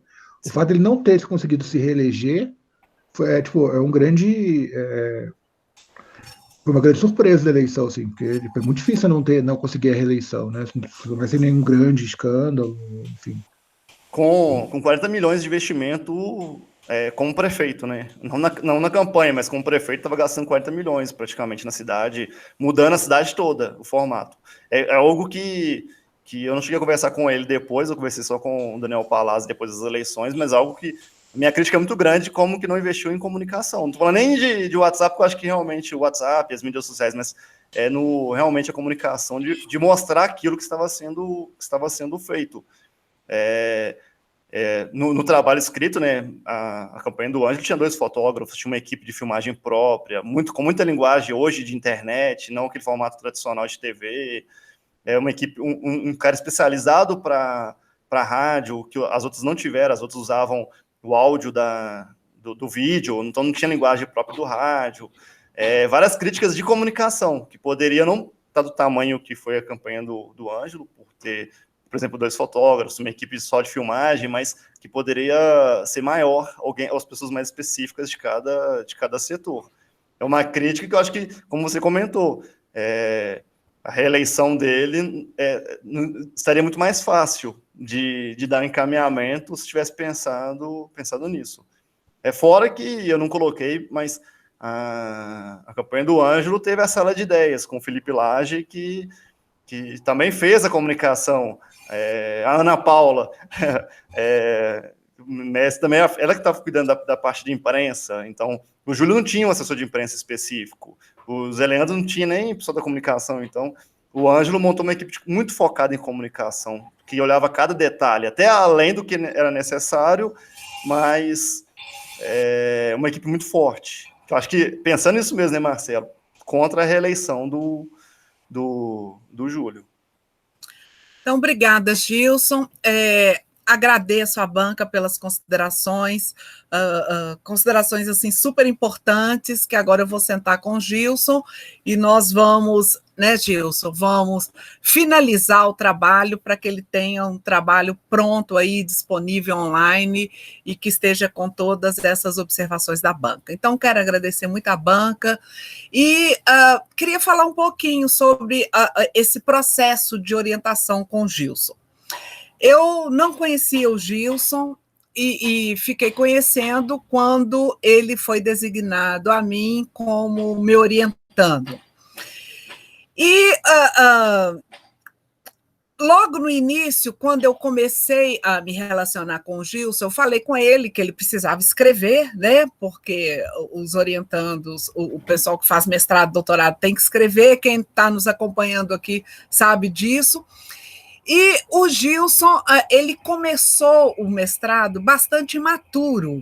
O fato dele não ter conseguido se reeleger foi uma grande surpresa da eleição, assim, porque foi muito difícil não conseguir a reeleição, né? Não vai ser nenhum grande escândalo, enfim. Com 40 milhões de investimento como prefeito, né? Não na campanha, mas como prefeito estava gastando 40 milhões praticamente na cidade, mudando a cidade toda, o formato. É algo que eu não cheguei a conversar com ele depois, eu conversei só com o Daniel Palazzi depois das eleições, mas algo que minha crítica é muito grande, como que não investiu em comunicação. Não estou falando nem de WhatsApp, porque eu acho que realmente o WhatsApp, as mídias sociais, mas realmente a comunicação, de mostrar aquilo que estava sendo feito. No trabalho escrito, né, a campanha do Ângelo tinha 2 fotógrafos, tinha uma equipe de filmagem própria, com muita linguagem hoje de internet, não aquele formato tradicional de TV, uma equipe, um cara especializado para rádio, que as outras não tiveram, as outras usavam o áudio do vídeo, então não tinha linguagem própria do rádio, várias críticas de comunicação, que poderia não estar do tamanho que foi a campanha do Ângelo, por ter, por exemplo, 2 fotógrafos, uma equipe só de filmagem, mas que poderia ser maior, as pessoas mais específicas de cada setor. É uma crítica que eu acho que, como você comentou, a reeleição dele estaria muito mais fácil de dar encaminhamento se tivesse pensado nisso. Fora que eu não coloquei, mas a campanha do Ângelo teve a sala de ideias com o Felipe Lage, que também fez a comunicação. A Ana Paula, também ela que estava cuidando da parte de imprensa, então o Júlio não tinha um assessor de imprensa específico, o Zé Leandro não tinha nem pessoa da comunicação, então o Ângelo montou uma equipe muito focada em comunicação, que olhava cada detalhe, até além do que era necessário, mas uma equipe muito forte. Eu acho que, pensando nisso mesmo, né, Marcelo, contra a reeleição do Júlio. Então, obrigada, Gilson. Agradeço à banca pelas considerações, considerações assim super importantes, que agora eu vou sentar com o Gilson e nós vamos, né, Gilson, vamos finalizar o trabalho para que ele tenha um trabalho pronto aí, disponível online e que esteja com todas essas observações da banca. Então, quero agradecer muito à banca e queria falar um pouquinho sobre esse processo de orientação com o Gilson. Eu não conhecia o Gilson e fiquei conhecendo quando ele foi designado a mim como me orientando. E logo no início, quando eu comecei a me relacionar com o Gilson, eu falei com ele que ele precisava escrever, né? Porque os orientandos, o pessoal que faz mestrado, doutorado, tem que escrever. Quem está nos acompanhando aqui sabe disso. E o Gilson, ele começou o mestrado bastante imaturo.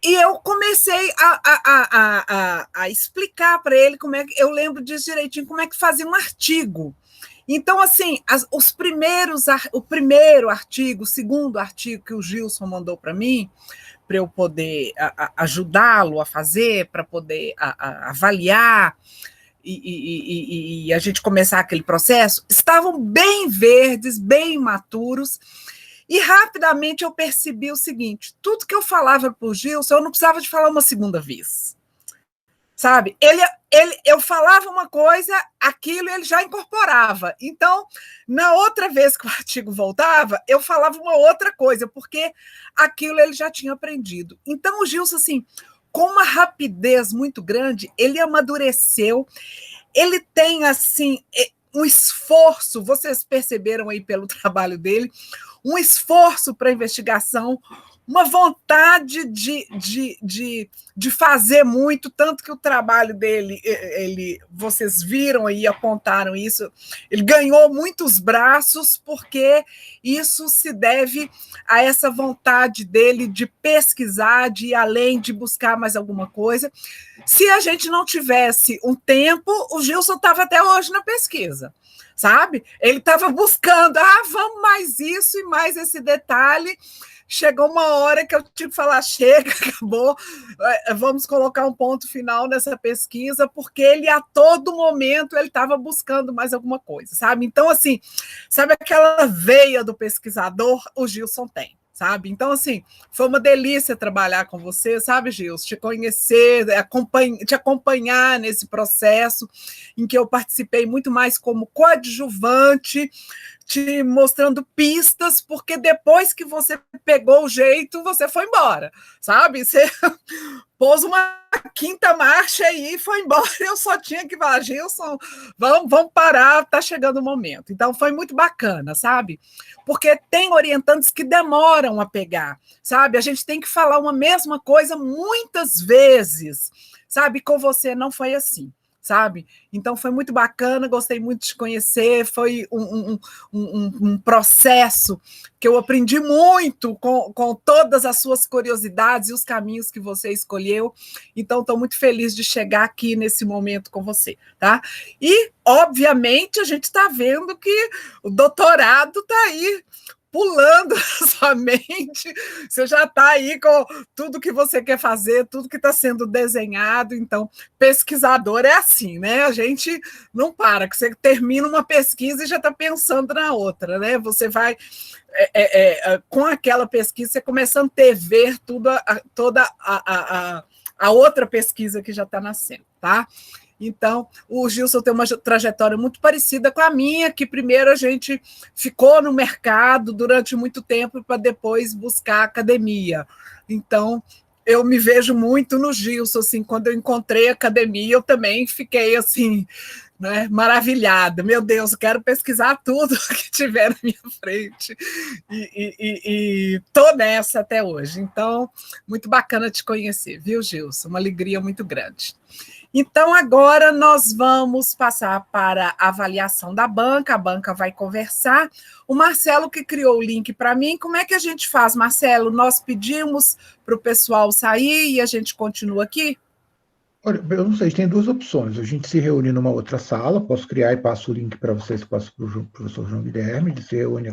E eu comecei a explicar para ele como é que, eu lembro disso direitinho, como é que fazia um artigo. Então, assim, o primeiro artigo, o segundo artigo que o Gilson mandou para mim, para eu poder ajudá-lo a fazer, para poder avaliar, e a gente começar aquele processo, estavam bem verdes, bem maturos, e rapidamente eu percebi o seguinte: tudo que eu falava para o Gilson, eu não precisava de falar uma segunda vez, sabe? Eu falava uma coisa, aquilo ele já incorporava. Então, na outra vez que o artigo voltava, eu falava uma outra coisa, porque aquilo ele já tinha aprendido. Então, o Gilson, assim, com uma rapidez muito grande, ele amadureceu, ele tem, assim, um esforço, vocês perceberam aí pelo trabalho dele, um esforço para investigação uma vontade de fazer muito, tanto que o trabalho dele, vocês viram aí, apontaram isso, ele ganhou muitos braços, porque isso se deve a essa vontade dele de pesquisar, de ir além, de buscar mais alguma coisa. Se a gente não tivesse um tempo, o Gilson estava até hoje na pesquisa, sabe? Ele estava buscando, vamos mais isso e mais esse detalhe. Chegou uma hora que eu tive que falar, chega, acabou, vamos colocar um ponto final nessa pesquisa, porque ele, a todo momento, ele estava buscando mais alguma coisa, sabe? Então, assim, sabe aquela veia do pesquisador? O Gilson tem, sabe? Então, assim, foi uma delícia trabalhar com você, sabe, Gilson? Te conhecer, te acompanhar nesse processo em que eu participei muito mais como coadjuvante, te mostrando pistas, porque depois que você pegou o jeito, você foi embora, sabe? Você pôs uma quinta marcha e foi embora. Eu só tinha que falar, Gilson, vamos parar, tá chegando o momento. Então, foi muito bacana, sabe? Porque tem orientantes que demoram a pegar, sabe? A gente tem que falar uma mesma coisa muitas vezes, sabe? Com você não foi assim, sabe? Então, foi muito bacana, gostei muito de te conhecer, foi um processo que eu aprendi muito com todas as suas curiosidades e os caminhos que você escolheu. Então, estou muito feliz de chegar aqui nesse momento com você, tá? E, obviamente, a gente está vendo que o doutorado está aí, pulando na sua mente, você já está aí com tudo que você quer fazer, tudo que está sendo desenhado. Então, pesquisador é assim, né? A gente não para, que você termina uma pesquisa e já está pensando na outra, né? Você vai, com aquela pesquisa, você começa a antever toda a outra pesquisa que já está nascendo, tá? Então, o Gilson tem uma trajetória muito parecida com a minha, que primeiro a gente ficou no mercado durante muito tempo para depois buscar academia. Então, eu me vejo muito no Gilson, assim, quando eu encontrei a academia, eu também fiquei assim, né, maravilhada. Meu Deus, eu quero pesquisar tudo que tiver na minha frente. E estou nessa até hoje. Então, muito bacana te conhecer, viu, Gilson? Uma alegria muito grande. Então, agora nós vamos passar para a avaliação da banca. A banca vai conversar. O Marcelo que criou o link para mim. Como é que a gente faz, Marcelo? Nós pedimos para o pessoal sair e a gente continua aqui? Olha, eu não sei, tem duas opções. A gente se reúne numa outra sala, posso criar e passo o link para vocês, passo para o professor João Guilherme, de se reúne.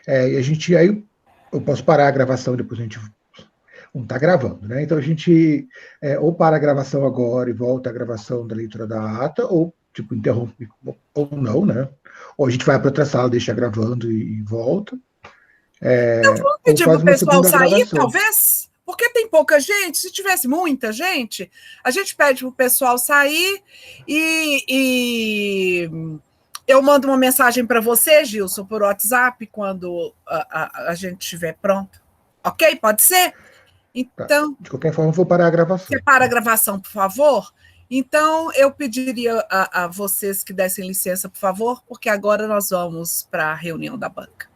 E a gente, aí eu posso parar a gravação, depois a gente não está gravando, né? Então a gente ou para a gravação agora e volta a gravação da leitura da ata, ou tipo, interrompe ou não, né? Ou a gente vai para outra sala, deixa gravando e volta. Então vamos pedir para o pessoal sair, gravação. Talvez? Porque tem pouca gente. Se tivesse muita gente, a gente pede para o pessoal sair e eu mando uma mensagem para você, Gilson, por WhatsApp, quando a gente estiver pronto. Ok? Pode ser? Então, de qualquer forma, eu vou parar a gravação. Você para a gravação, por favor? Então, eu pediria a vocês que dessem licença, por favor, porque agora nós vamos para a reunião da banca.